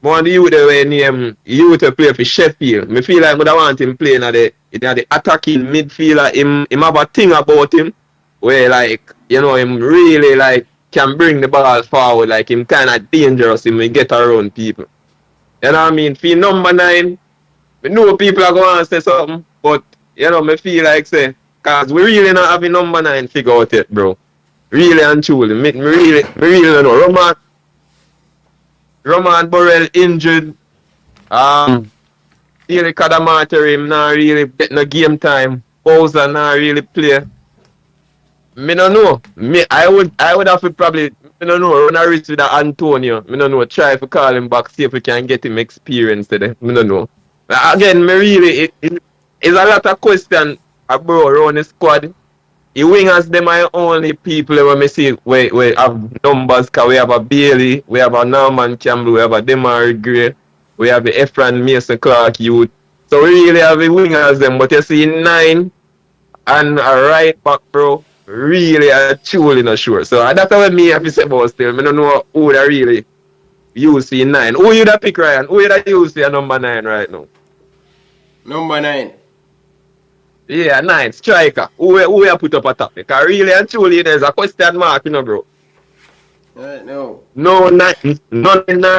When youth to play for Sheffield. I feel like I want him playing at the attacking midfielder. Him have a thing about him where like, you know, him really like can bring the ball forward, like him kind of dangerous him when he get around people. You know what I mean? For number 9, I know people are going to say something, but you know, I feel like say, because we really not having number 9 figure out yet, bro. Really and truly. Me really don't know. Roman Burrell injured. Really Kadamater him not really get no game time. Bowser not really play. Me don't know. I would have to probably, I don't know, run a risk with Antonio. I don't know, try to call him back, see if we can get him experience today. I don't know. Again, me really, it's a lot of question, bro, around the squad. The wingers, them are only people that we see we have numbers, because we have a Bailey, we have a Norman Campbell, we have a Demar Gray, we have the Efran Mason Clark youth. So we really have the wingers them, but you see 9 and a right back, bro, really truly not sure. So that's what me have to say about still. I don't know who that really use for 9. Who you that pick, Ryan? Who you that use for number 9 right now? Number 9. Yeah, 9, striker. Who you put up a top? Because really and truly there's a question mark, you know, bro. No. No, none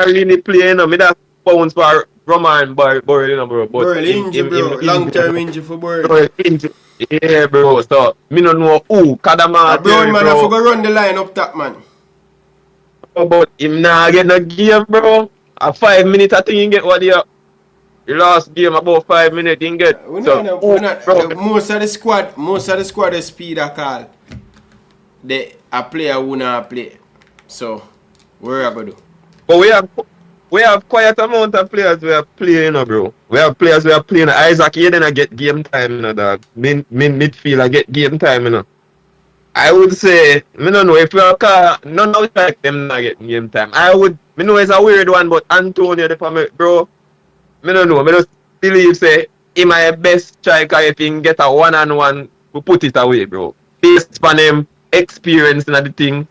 really play, you know. Me that bounce for Roman Burrell, you know, bro. But Burrell injury, bro. Long-term injury for Burrell. Yeah, bro. So, me don't know who. Kadama. Brown man, I forgot run the line up top, man. But him not get no game, bro. A 5 minutes, I think you get what you last game about 5 minutes, you get. Most of the squad is speed I call. A player who not play. So, what are you going to do? But we have quite amount of players we are playing, you know, bro. We have players we are playing. Isaac Aiden I get game time, you know, dog. Midfield I get game time, you know. I would say, I don't know if we are none of them not get game time. I know it's a weird one, but Antonio, bro, I don't know. I just believe say he my best striker if he can get a one-on-one, we put it away, bro. Based on him experience and the thing,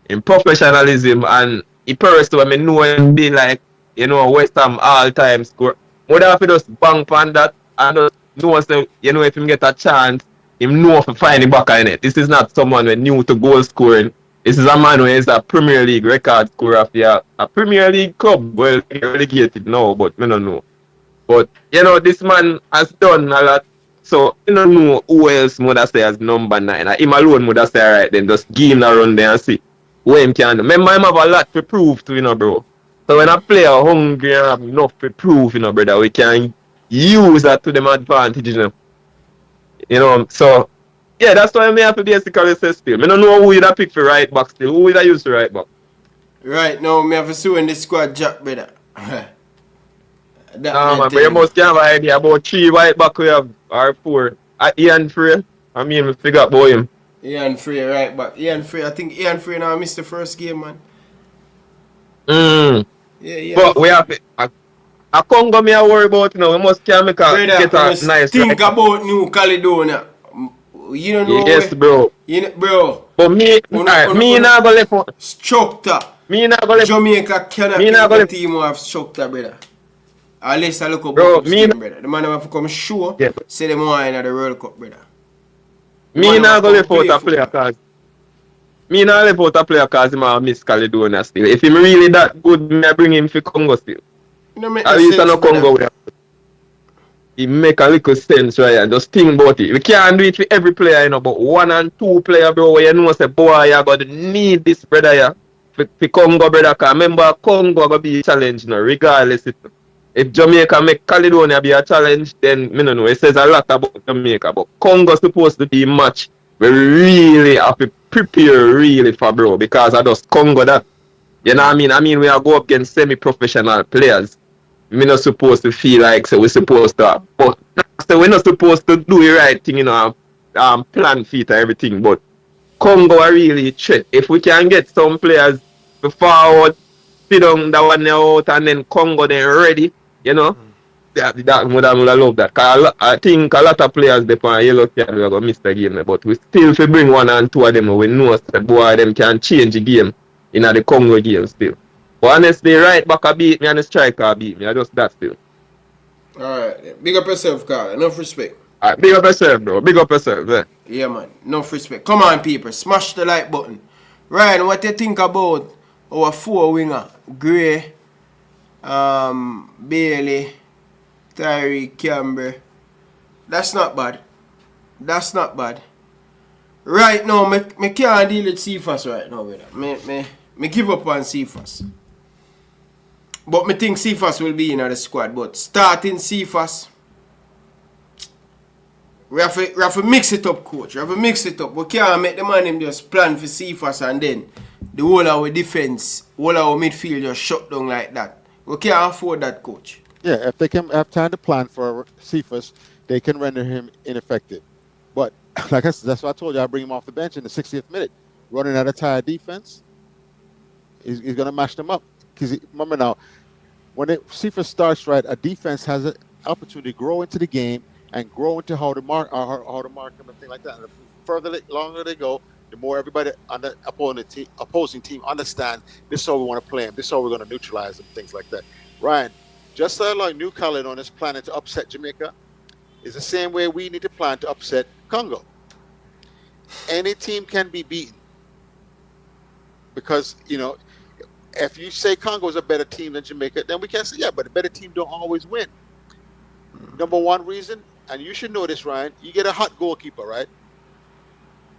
in professionalism, and he person when I know him be like, you know, West Ham all-time score. Would have to just bank on that and just know say, you know, if him get a chance, him know to find the back in it. This is not someone who new to goal scoring. This is a man who is a Premier League record scorer of a Premier League club. Well, relegated now, but I don't know. But, you know, this man has done a lot So you don't know who else would have say as number 9. Like, him alone would have say alright then just give him a run there and see what him can do. Remember him have a lot to prove to, bro. So when a player hungry and have enough to prove, brother, we can use that to them advantage, So yeah, that's why I have to basically say still. I don't know who you'd pick for right back still. Who would I use for right back? Right now, me have to see when the squad jack, brother. Man, but you must have an idea about 3 right back we have, or 4. Ian Frey, I mean, we figure about him. Ian Frey, right back. I think Ian Frey now missed the first game, man. Yeah. But we have a Congo me I worry about, we must can make a get a nice think right about New Caledonia. You don't know. Yes, bro. Bro. But me not go left. Structure. Me not go left. Jamaica cannot get a team who have structure, brother. Unless I look up bro, brother. The man have to come show, say them wine at the World Cup, brother. Me not go left out a player cause me not left out a player cause him have miss Caledonia still. If him really that good, me I bring him for Congo still. At least I know Congo with it make a little sense, right? And just think about it. We can't do it for every player, but 1 and 2 player, bro, where you know say, boy, you got to need this brother, yeah. For Congo, brother, because remember, Congo going to be a challenge, regardless. If Jamaica make Caledonia be a challenge, then, I don't know, it says a lot about Jamaica. But Congo supposed to be a match we really have to prepare really for, bro, because I just Congo that. You know what I mean? I mean, we are go up against semi-professional players. We're not supposed to feel like so we're supposed to, but so we're not supposed to do the right thing, plan feet and everything. But Congo are really check. If we can get some players forward, sit down that one out, and then Congo then ready, that would I love that. Cause I think a lot of players they on yellow card we are gonna miss the game, but we still if we bring 1 and 2 of them, we know that boy them can change the game in the Congo game still. But honestly, right back a beat me and the striker beat me. I just that still. Alright. Big up yourself, Carl. Enough respect. Alright, big up yourself, bro. Big up yourself, yeah. Yeah, man. Enough respect. Come on, people. Smash the like button. Ryan, what you think about our 4 winger? Gray, Bailey, Tyree, Camber. That's not bad. Right now, me can't deal with Cephas right now, brother. Me give up on Cephas. But me think Cephas will be in the squad. But starting Cephas, we have to mix it up, coach. We have to mix it up. We can't make the man him just plan for Cephas and then the whole of our defense, whole of our midfield just shut down like that. We can't afford that, coach. Yeah, if they can have time to plan for Cephas, they can render him ineffective. But like I said, that's why I told you I bring him off the bench in the 60th minute, running at a tired defense. He's going to mash them up. Because remember now, when Cephas starts right, a defense has an opportunity to grow into the game and grow into how to mark them and things like that. And the longer they go, the more everybody on the opposing team understands this is how we want to play them, this is how we're going to neutralize them, things like that. Ryan, just like New Caledonia is planning to upset Jamaica, is the same way we need to plan to upset Congo. Any team can be beaten. Because, if you say Congo is a better team than Jamaica, then we can say, yeah, but a better team don't always win. Number one reason, and you should know this, Ryan, you get a hot goalkeeper, right?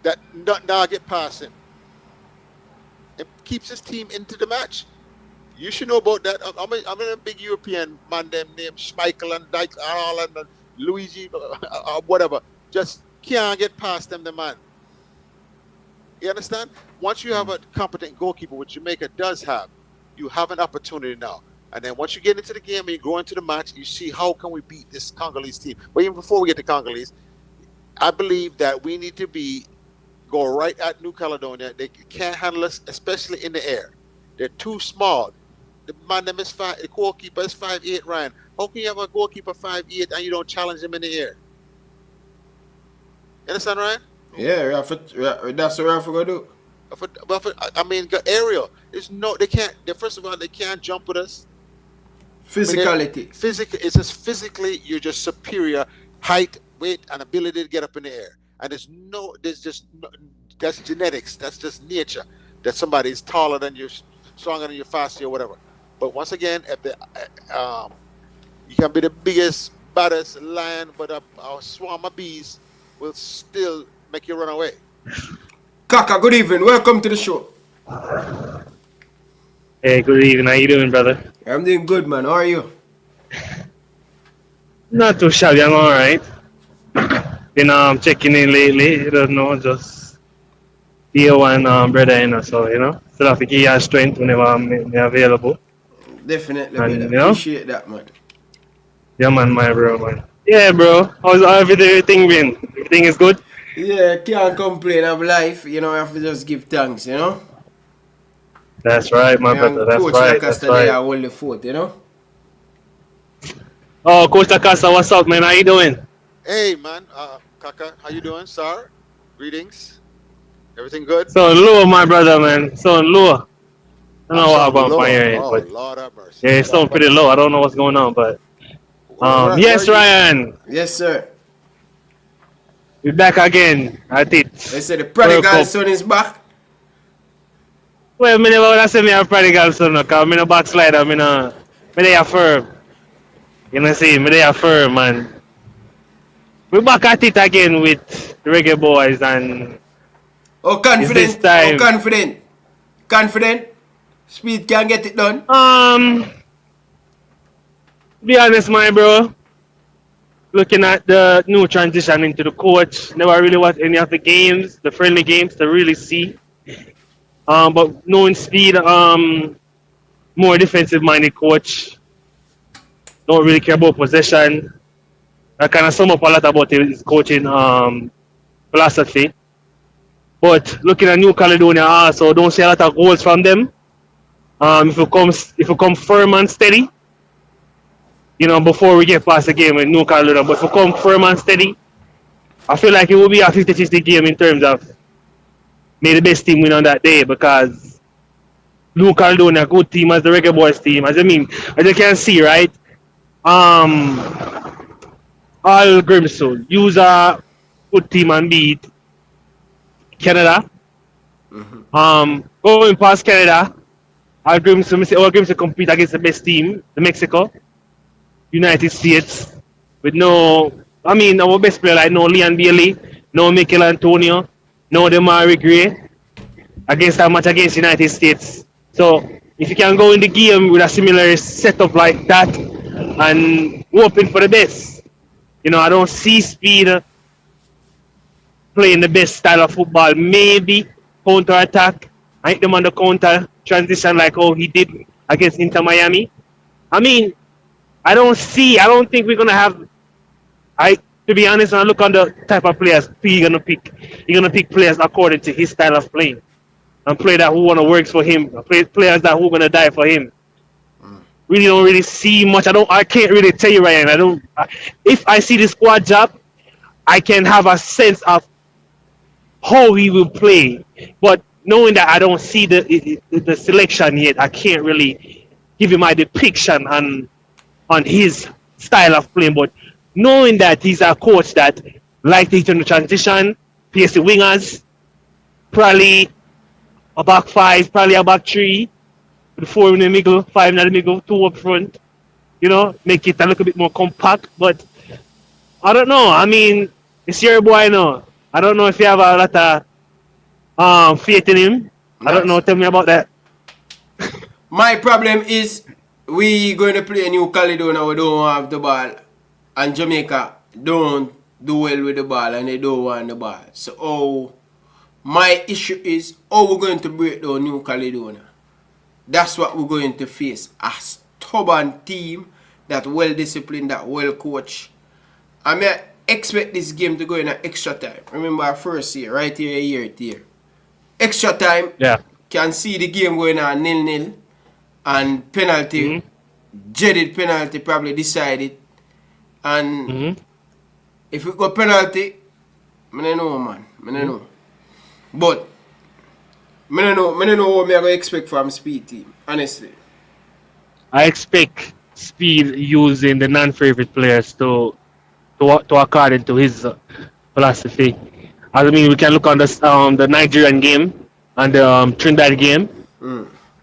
That now get past him. It keeps his team into the match. You should know about that. I'm in a big European man them named Schmeichel and Dyke and Luigi or whatever. Just can't get past them, the man. You understand? Once you have a competent goalkeeper, which Jamaica does have, you have an opportunity now. And then once you get into the game and you go into the match, you see how can we beat this Congolese team. But even before we get to Congolese, I believe that we need to go right at New Caledonia. They can't handle us, especially in the air. They're too small. The man them is the goalkeeper is 5'8", Ryan. How can you have a goalkeeper 5'8" and you don't challenge him in the air? You understand, Ryan? Yeah, that's what we have to do. I mean, aerial. They can't. First of all, they can't jump with us. Physicality. It's just physically, you're just superior height, weight, and ability to get up in the air. And that's genetics. That's just nature. That somebody is taller than you, stronger than you, faster or whatever. But once again, you can be the biggest baddest lion, but a swarm of bees will still make you run away. Kaka, good evening. Welcome to the show. Hey, good evening. How you doing, brother? I'm doing good, man. How are you? Not too shabby. I'm all right. Been checking in lately. You don't know, just here one brother, so still have to give you strength whenever I'm available. Definitely, And, brother. Appreciate that, man. Yeah, man, my bro, man. Yeah, bro. How's everything been? Everything is good? Yeah, can't complain of life. You have to just give thanks, That's right, my brother. That's Coach right. Dcasta That's right. there hold the fort, Oh, Coach Dcasta, what's up, man? How you doing? Hey, man. Kaka, how you doing, sir? Greetings. Everything good? So low, my brother, man. So low. I don't know what about low. fire, Oh, but Lord have mercy. yeah, it's still pretty low. I don't know what's going on, but yes, Ryan. Yes, sir. We're back again at it. They say the prodigal son is back. Well, I never would say me a prodigal son, because I'm a backslider. I'm there firm. You know what I'm saying? I'm there firm, man. We're back at it again with the Reggae Boyz, and oh, confident. Oh, confident. Confident. Speed can get it done. Be honest, my bro. Looking at the new transition into the coach, never really watched any of the games, the friendly games, to really see. But knowing Speed, more defensive-minded coach. Don't really care about possession. I kind of sum up a lot about his coaching philosophy. But looking at New Caledonia also, don't see a lot of goals from them. If you come firm and steady, before we get past the game with New Caledonia, but if you come firm and steady, I feel like it will be a 50-50 game in terms of may the best team win on that day, because New Caledonia, good team as the Reggae Boyz team, as you can see, right? All Grimsel use a good team and beat Canada. Going past Canada, our Grimsel compete against the best team, the Mexico, United States, with our best player like no Leon Bailey, no Michael Antonio, no Demari Gray, against that match against United States. So if you can go in the game with a similar setup like that and hoping for the best. I don't see Speed playing the best style of football. Maybe counter attack, I hit them on the counter transition like how he did against Inter Miami. I don't think we're gonna have. To be honest, when I look on the type of players he's gonna pick players according to his style of playing, and play that who wanna works for him, players that who gonna die for him. Really don't really see much. I can't really tell you, Ryan. If I see the squad job, I can have a sense of how he will play. But knowing that I don't see the selection yet, I can't really give you my depiction on his style of playing. But knowing that he's a coach that likes to hit on the transition, plays the wingers, probably a back five, probably a back three, with 4 in the middle, 5 in the middle, 2 up front, make it a little bit more compact. But I don't know. It's your boy now. I don't know if you have a lot of faith in him. Nice. I don't know. Tell me about that. My problem is we going to play New Caledonia. We don't have the ball, and Jamaica don't do well with the ball, and they don't want the ball. So my issue is how we're going to break down New Caledonia. That's what we're going to face. A stubborn team that well disciplined, that well coached. I expect this game to go in an extra time. Remember our first year, right here, a year here. Extra time. Yeah. Can see the game going on 0-0. And penalty, dreaded penalty probably decided. And if we go penalty, I don't know, man. I don't know. But I don't know what I expect from Speed team, honestly. I expect Speed using the non-favorite players to according to his philosophy. We can look on the Nigerian game and the Trinidad game.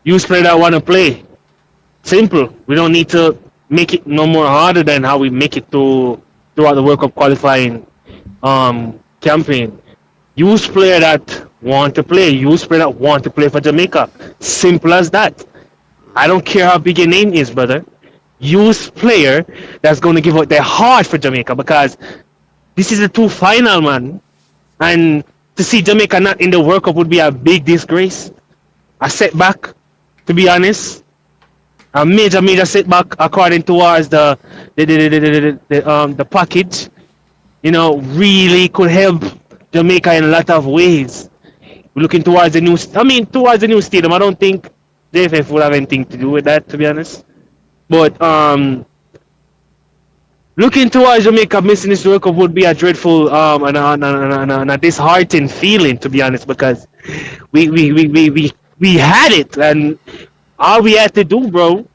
Use players that want to play. Simple. We don't need to make it no more harder than how we make it throughout the World Cup qualifying campaign. Use player that want to play. Use player that want to play for Jamaica. Simple as that. I don't care how big your name is, brother. Use player that's going to give out their heart for Jamaica, because this is a two final, man. And to see Jamaica not in the World Cup would be a big disgrace, a setback, to be honest. A major setback according towards the package. You know, really could help Jamaica in a lot of ways. We're looking towards the new stadium. I don't think JFF would have anything to do with that, to be honest. But looking towards Jamaica missing this World Cup would be a dreadful and a disheartening feeling, to be honest, because we had it, and all we had to do, bro,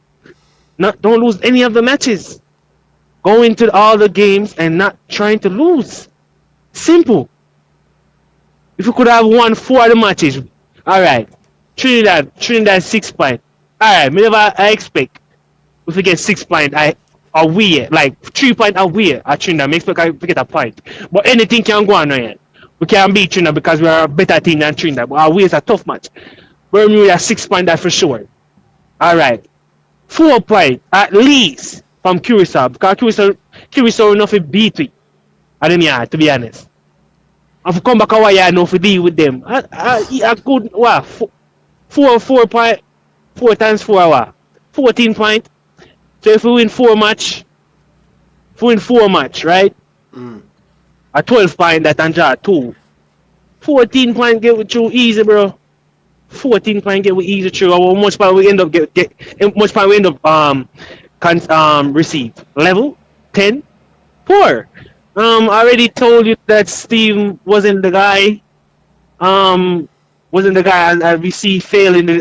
don't lose any of the matches. Go into all the games and not trying to lose. Simple. If we could have won 4 of the matches, all right. Trinidad 6 points. All right, I expect if we get 6 points, away, like 3 points away at Trinidad, I expect we get a point. But anything can go on here. We can't beat Trinidad because we are a better team than Trinidad. But away is a tough match. Bermuda 6 points, that for sure. All right. 4 points at least from Curacao, because Curacao enough to beat we. I don't mean, to be honest. If we come back away, I know to deal with them. I could, what, 4 points, 4 times 4 hour, 14 points. So if we win 4 match, right? A 12 point that and draw 2. 14 point get with you easy, bro. 14 point get with easy through. How much point we end up receive? Level 10, 4. I already told you that Steve wasn't the guy. And we see fail in the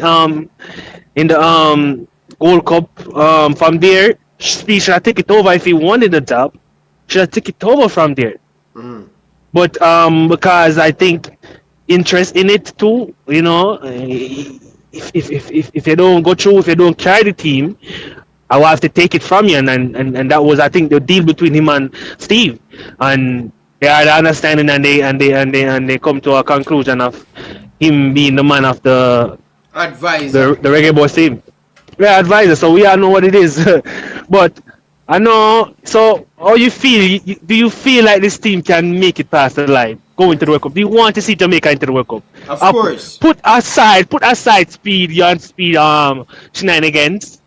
Gold Cup. From there, Steve should have taken it over if he wanted the job. Should have taken it over from there. But because I think interest in it too, you know, if you don't go through, if you don't carry the team, I will have to take it from you, and that was, I think, the deal between him and Steve, and they had an understanding, and they come to a conclusion of him being the man of the advisor, the Reggae Boyz team. Yeah, advisor. So we all know what it is, but I know. So how you feel? Do you feel like this team can make it past the line, go into the World Cup? Do you want to see Jamaica into the World Cup? Of course. Put aside speed shenanigans.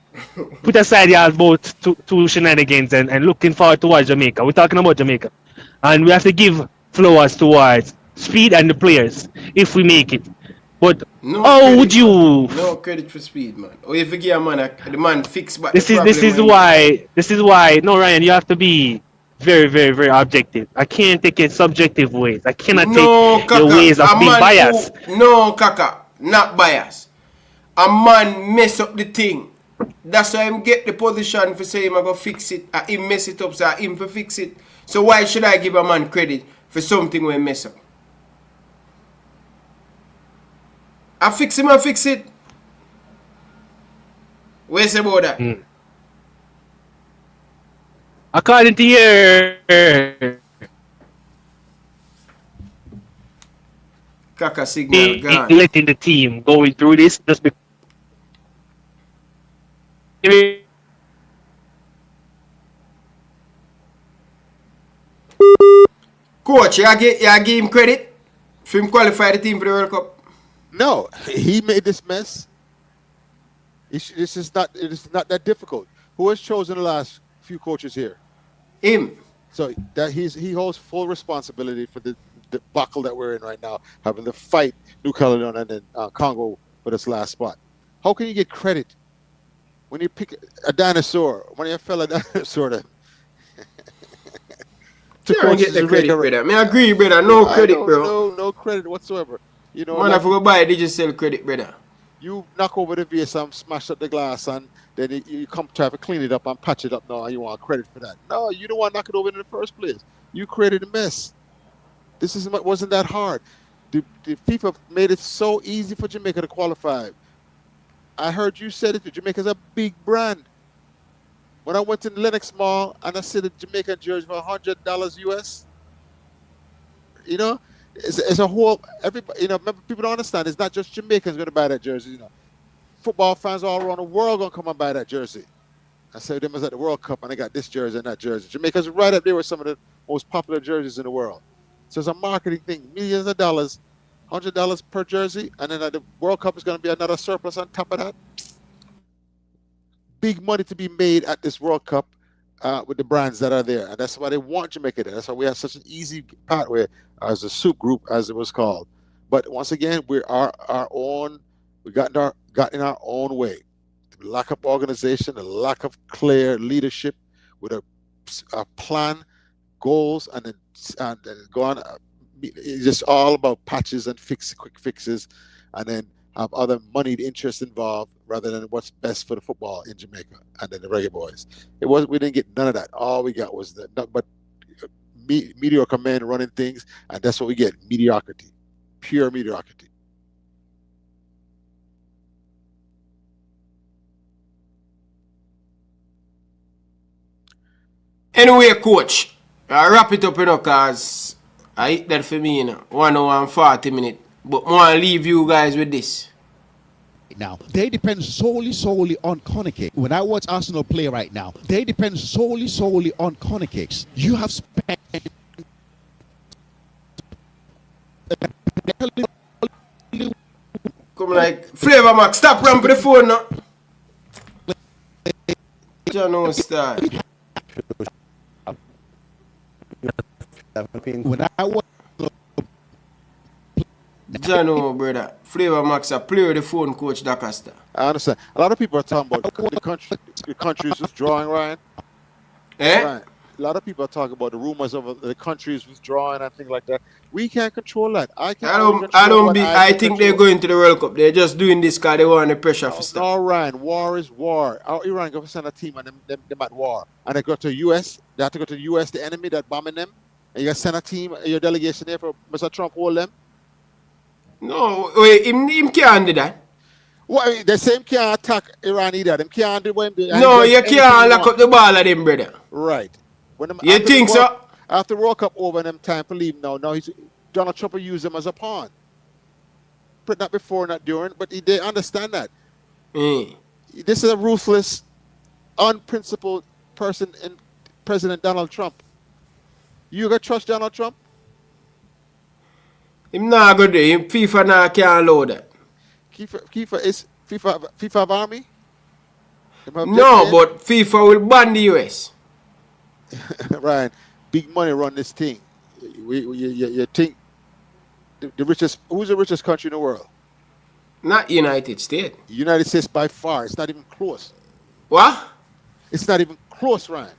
Put aside your both two shenanigans and looking forward towards Jamaica. We're talking about Jamaica, and we have to give flowers towards speed and the players if we make it. But how would you? No credit for speed, man. Or if you give a man the man fix back. This is why. No, Ryan, you have to be very, very, very objective. I can't take it subjective ways. I cannot take the ways of being biased. No, Kaka, not biased. A man mess up the thing. That's why him get the position for say him I go fix it, and him mess it up, so him for fix it. So why should I give a man credit for something when he mess up? I fix it. Where's about that? According to your Kaka signal gone. Letting the team going through this just because. Coach, you give him credit for him qualify the team for the World Cup? No, he made this mess. It is not that difficult. Who has chosen the last few coaches here? Him. So that he holds full responsibility for the debacle that we're in right now, having to fight New Caledonia and then Congo for this last spot. How can you get credit when you pick a dinosaur, when you fell a dinosaur to don't get the credit, brother. I agree, brother. No credit, bro. No credit whatsoever. You know, man, if we go buy it, they just sell credit, brother. You knock over the vase and smash up the glass, and then you come try to clean it up and patch it up now, and you want credit for that. No, you don't want to knock it over in the first place. You created a mess. Wasn't that hard. The FIFA made it so easy for Jamaica to qualify. I heard you said it. Jamaica's a big brand. When I went to Lenox Mall and I see the Jamaican jersey for $100 US, you know, it's a whole, everybody, you know, people don't understand. It's not just Jamaicans going to buy that jersey, you know. Football fans all around the world going to come and buy that jersey. I said them was at the World Cup and they got this jersey and that jersey. Jamaica's right up there with some of the most popular jerseys in the world. So it's a marketing thing. Millions of dollars, $100 per jersey, and then at the World Cup is going to be another surplus on top of that. Big money to be made at this World Cup with the brands that are there, and that's why they want Jamaica there. That's why we have such an easy pathway as a soup group, as it was called. But once again, we are our own. We got in our own way. The lack of organization, the lack of clear leadership, with a plan, goals, and then go on. It's just all about patches and quick fixes, and then have other moneyed interests involved rather than what's best for the football in Jamaica and then the Reggae Boys. We didn't get none of that. All we got was mediocre men running things, and that's what we get: mediocrity, pure mediocrity. Anyway, coach, I wrap it up, you know, cause I hit that for me, you know, 1 hour and 40 minutes. But I want to leave you guys with this. Now, they depend solely on corner kick. When I watch Arsenal play right now, they depend solely on corner kicks. You have spent... Come like, Flavor Max, stop ramping the phone now. John Star. When I watch... Jano, brother. Flavor Max, I play with the phone, Coach Dcasta. I understand. A lot of people are talking about the countries withdrawing, Ryan. Eh? Ryan, a lot of people are talking about the rumors of the countries withdrawing and things like that. We can't control that. I think they're going to the World Cup. They're just doing this because they want the pressure for stuff. No, Ryan, war is war. Iran go to send a team and them at war. And they go to the US. They have to go to the US, the enemy that bombing them. And you got to send a team, your delegation there for Mr. Trump hold them. No, wait, him can't do that. Well, the same can't attack Iran either. Them can't do what him do. No, you can't lock up the ball of them, brother. Right. When them, you think so? After the World Cup over and them time to leave now Donald Trump will use them as a pawn. But not before, not during, but they understand that. This is a ruthless, unprincipled person in President Donald Trump. You gonna trust Donald Trump? Him not good. FIFA now can't allow that. FIFA have army? No, but FIFA will ban the US. Ryan, big money run this thing. You think the richest? Who's the richest country in the world? Not United States. United States by far. It's not even close. What? It's not even close, Ryan.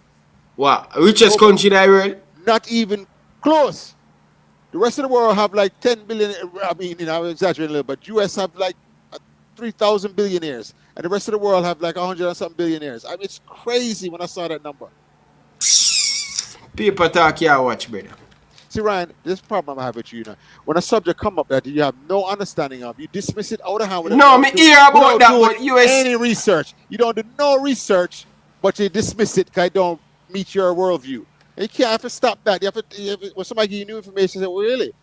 What? Richest country in the world? Not even close. The rest of the world have like 10 billion. I mean, I'm exaggerating a little, but US have like 3,000 billionaires, and the rest of the world have like 100 and something billionaires. I mean, it's crazy when I saw that number. People talk here, watch, brother. See, Ryan, this problem I have with you, when a subject come up that you have no understanding of, you dismiss it out of hand. No, me hear about that, but US... any research. You don't do no research, but you dismiss it because it don't meet your worldview. And you can't have to stop that. You have to, when somebody give you new information, say, well, really?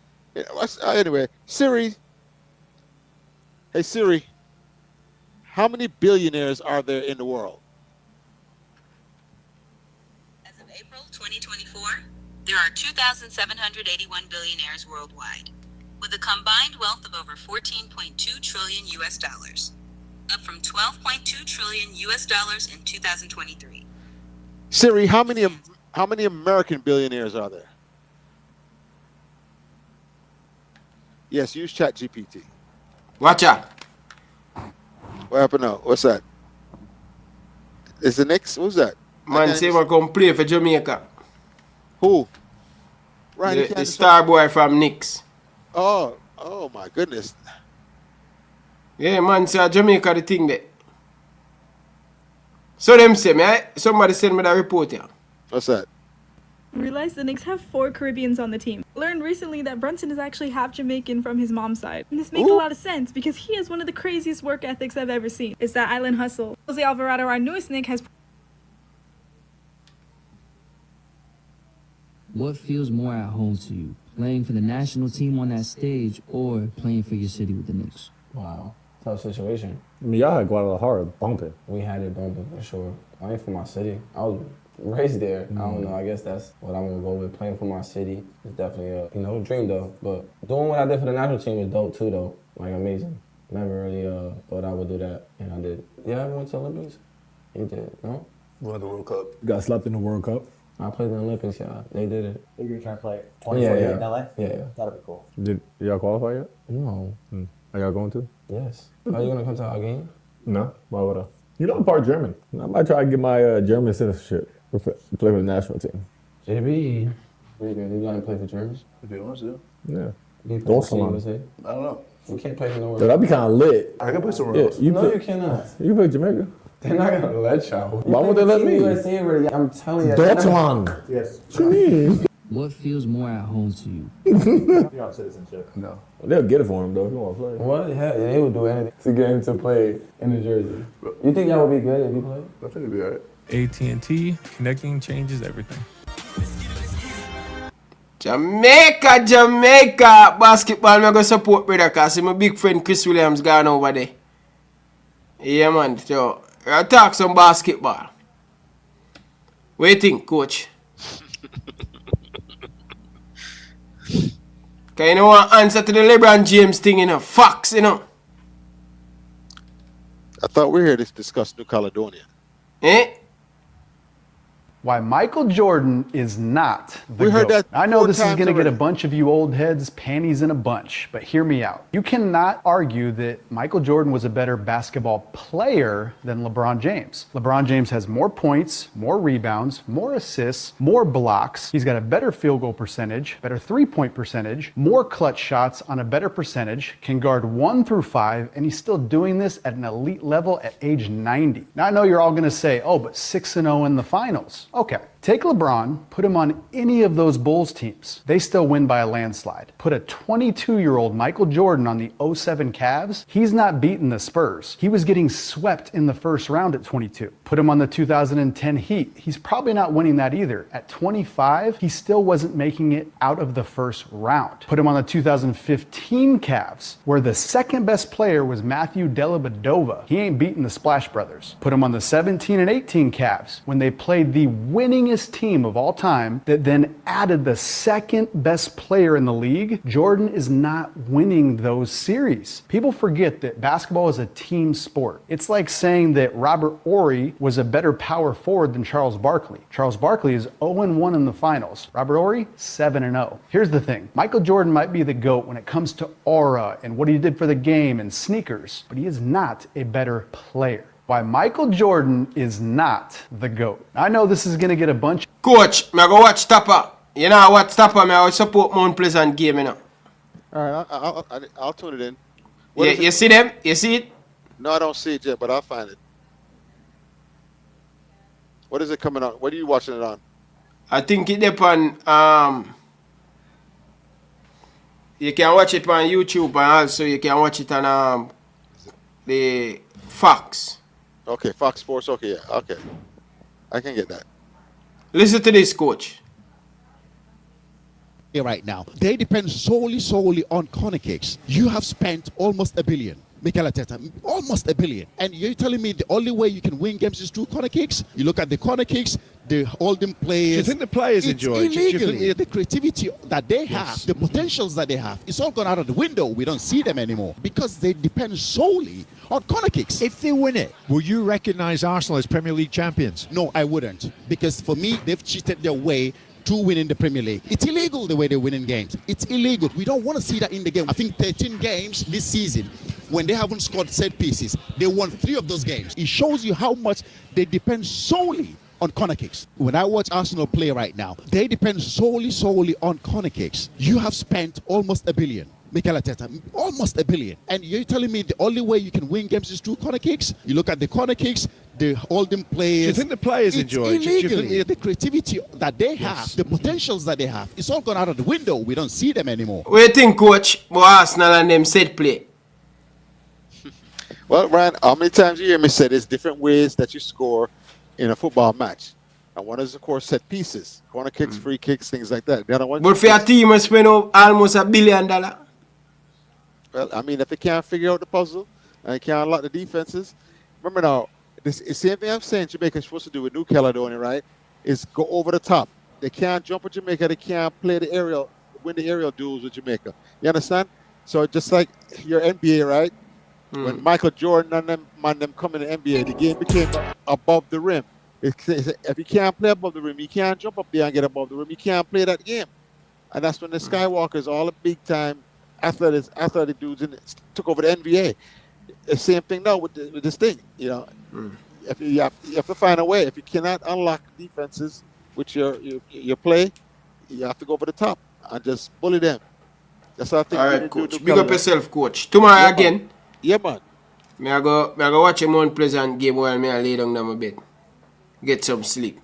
Anyway, Siri. Hey, Siri. How many billionaires are there in the world? As of April 2024, there are 2,781 billionaires worldwide, with a combined wealth of over 14.2 trillion US dollars, up from 12.2 trillion US dollars in 2023. Siri, how many American billionaires are there? Yes, use ChatGPT. Watch out. What happened now? What's that? Is the Knicks? Who's that? Man say we're going to play for Jamaica. Who? Right, the star boy from Knicks. Oh my goodness. Yeah, man say Jamaica the thing there. So them say, somebody send me that report here. What's that? Realized the Knicks have 4 Caribbeans on the team. Learned recently that Brunson is actually half Jamaican from his mom's side. And this makes a lot of sense because he has one of the craziest work ethics I've ever seen. It's that island hustle. Jose Alvarado, our newest Knick, has What feels more at home to you? Playing for the national team on that stage or playing for your city with the Knicks? Wow, tough situation. I mean, y'all had Guadalajara bumping. We had it bumping for sure. Playing for my city. I was raised there. I don't know, I guess that's what I'm gonna go with. Playing for my city is definitely a dream though. But doing what I did for the national team was dope too though. Like amazing. Never really thought I would do that, and I did. Yeah, I went to Olympics. You did, no? Won the World Cup. You got slapped in the World Cup. I played in the Olympics, yeah. They did it. You're going to try and play 2048 in LA? Yeah. That'll be cool. Did y'all qualify yet? No. Are y'all going to? Yes. Are you going to come to our game? No. Why would I? You know I'm part German. I might try to get my German citizenship to play for the national team. JB, you going to play for Germany? If you want to. Yeah. You play for USA? I don't know. You can't play for nowhere. That'd be kind of lit. I can play somewhere else. You cannot. You can play Jamaica. They're not going to let y'all. Why would they let me? USA already. I'm telling you. Dortmund. Yes. What you mean? What feels more at home to you? You have citizenship. No. They'll get it for him though if you want to play. What? Yeah, they would do anything to get him to play in New Jersey. You think that would be good if he played? I think it'd be alright. AT&T, connecting changes everything. Jamaica basketball me go support brother cause my big friend Chris Williams gone over there. Yeah man, so I talk some basketball. What do you think, coach? Cause you know what answer to the LeBron James thing, you know, facts, you know. I thought we were here to discuss New Caledonia. Eh? Why Michael Jordan is not the We heard GOAT. that I know 4 this is times going to get a already. bunch of you old heads panties in a bunch, but hear me out. You cannot argue that Michael Jordan was a better basketball player than LeBron James. LeBron James has more points, more rebounds, more assists, more blocks. He's got a better field goal percentage, better three-point percentage, more clutch shots on a better percentage, can guard 1 through 5, and he's still doing this at an elite level at age 90. Now I know you're all going to say, oh, but 6-0 in the finals. Okay, take LeBron, put him on any of those Bulls teams. They still win by a landslide. Put a 22-year-old Michael Jordan on the 07 Cavs. He's not beating the Spurs. He was getting swept in the first round at 22. Put him on the 2010 Heat. He's probably not winning that either. At 25, he still wasn't making it out of the first round. Put him on the 2015 Cavs, where the second best player was Matthew Dellavedova. He ain't beating the Splash Brothers. Put him on the 17 and 18 Cavs, when they played the winningest team of all time that then added the second best player in the league. Jordan is not winning those series. People forget that basketball is a team sport. It's like saying that Robert Horry was a better power forward than Charles Barkley. Charles Barkley is 0-1 in the finals. Robert Horry, 7-0. Here's the thing. Michael Jordan might be the GOAT when it comes to aura and what he did for the game and sneakers, but he is not a better player. Why Michael Jordan is not the GOAT. I know this is going to get a bunch. Coach, me go watch Tapper. You know what Tapper, me I support Mount Pleasant game, you know. All right, I'll tune it in. Yeah, you see them? You see it? No, I don't see it yet, but I'll find it. What is it coming on? What are you watching it on? I think it depends on you can watch it on YouTube and also you can watch it on the Fox. Okay, Fox Sports. Okay, yeah, okay. I can get that. Listen to this, coach. Right now, they depend solely on corner kicks. You have spent almost $1 billion. Mikel Arteta, almost $1 billion. And you're telling me the only way you can win games is through corner kicks? You look at the corner kicks, they hold them players. Do you think the players enjoy it? Illegally. The creativity that they have, the potentials that they have, it's all gone out of the window. We don't see them anymore because they depend solely on corner kicks. If they win it, will you recognise Arsenal as Premier League champions? No, I wouldn't. Because for me, they've cheated their way to winning the Premier League. It's illegal the way they're winning games. It's illegal. We don't want to see that in the game. I think 13 games this season, when they haven't scored set pieces, they won 3 of those games. It shows you how much they depend solely on corner kicks. When I watch Arsenal play right now, they depend solely on corner kicks. You have spent almost $1 billion. Mikel Arteta, almost $1 billion. And you're telling me the only way you can win games is through corner kicks? You look at the corner kicks, they hold them players. Do you think the players enjoy it? Illegally. The creativity that they have, the potentials that they have, it's all gone out of the window. We don't see them anymore. What do you think, coach, about Arsenal and them set play? Well, Ryan, how many times you hear me say there's different ways that you score in a football match? And one is, of course, set pieces, corner kicks, free kicks, things like that. The other one. But for a team, I spend almost $1 billion. Well, I mean, if they can't figure out the puzzle and can't unlock the defenses, remember now, this is the same thing I'm saying Jamaica's supposed to do with New Caledonia, right? Is go over the top. They can't jump with Jamaica. They can't play the aerial, win the aerial duels with Jamaica. You understand? So just like your NBA, right? When Michael Jordan and them come in the NBA, the game became above the rim. If you can't play above the rim, you can't jump up there and get above the rim. You can't play that game. And that's when the Skywalkers, all the big time athletic dudes took over the NBA. The same thing now with this thing. You know, if you have to find a way. If you cannot unlock defenses with your play, you have to go over the top and just bully them. That's how I think. All right, coach. Big up yourself, coach. Tomorrow again. Yeah, man. I go watch a Mount Pleasant game while I lay down on my bed. Get some sleep.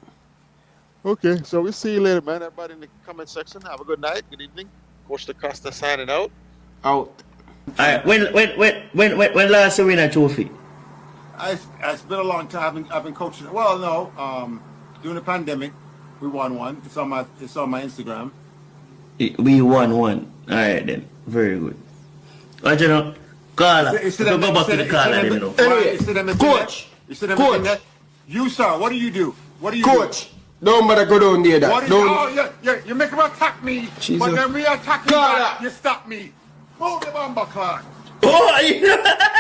Okay, so we'll see you later, man. Everybody in the comment section, have a good night, good evening. Coach Dcasta signing out. Out. Alright, when last you win a trophy? It's been a long time. I've been coaching. Well, no, during the pandemic, we won one. It's on my Instagram. We won one. Alright then, very good. What you know? Caller. Go back to the caller. Anyway, coach. Coach. You, sir, what do you do? What do you Coach, don't bother go down there. You make him attack me, Jesus. but then we attack you back, you stop me. Move the bomber clock. Oh,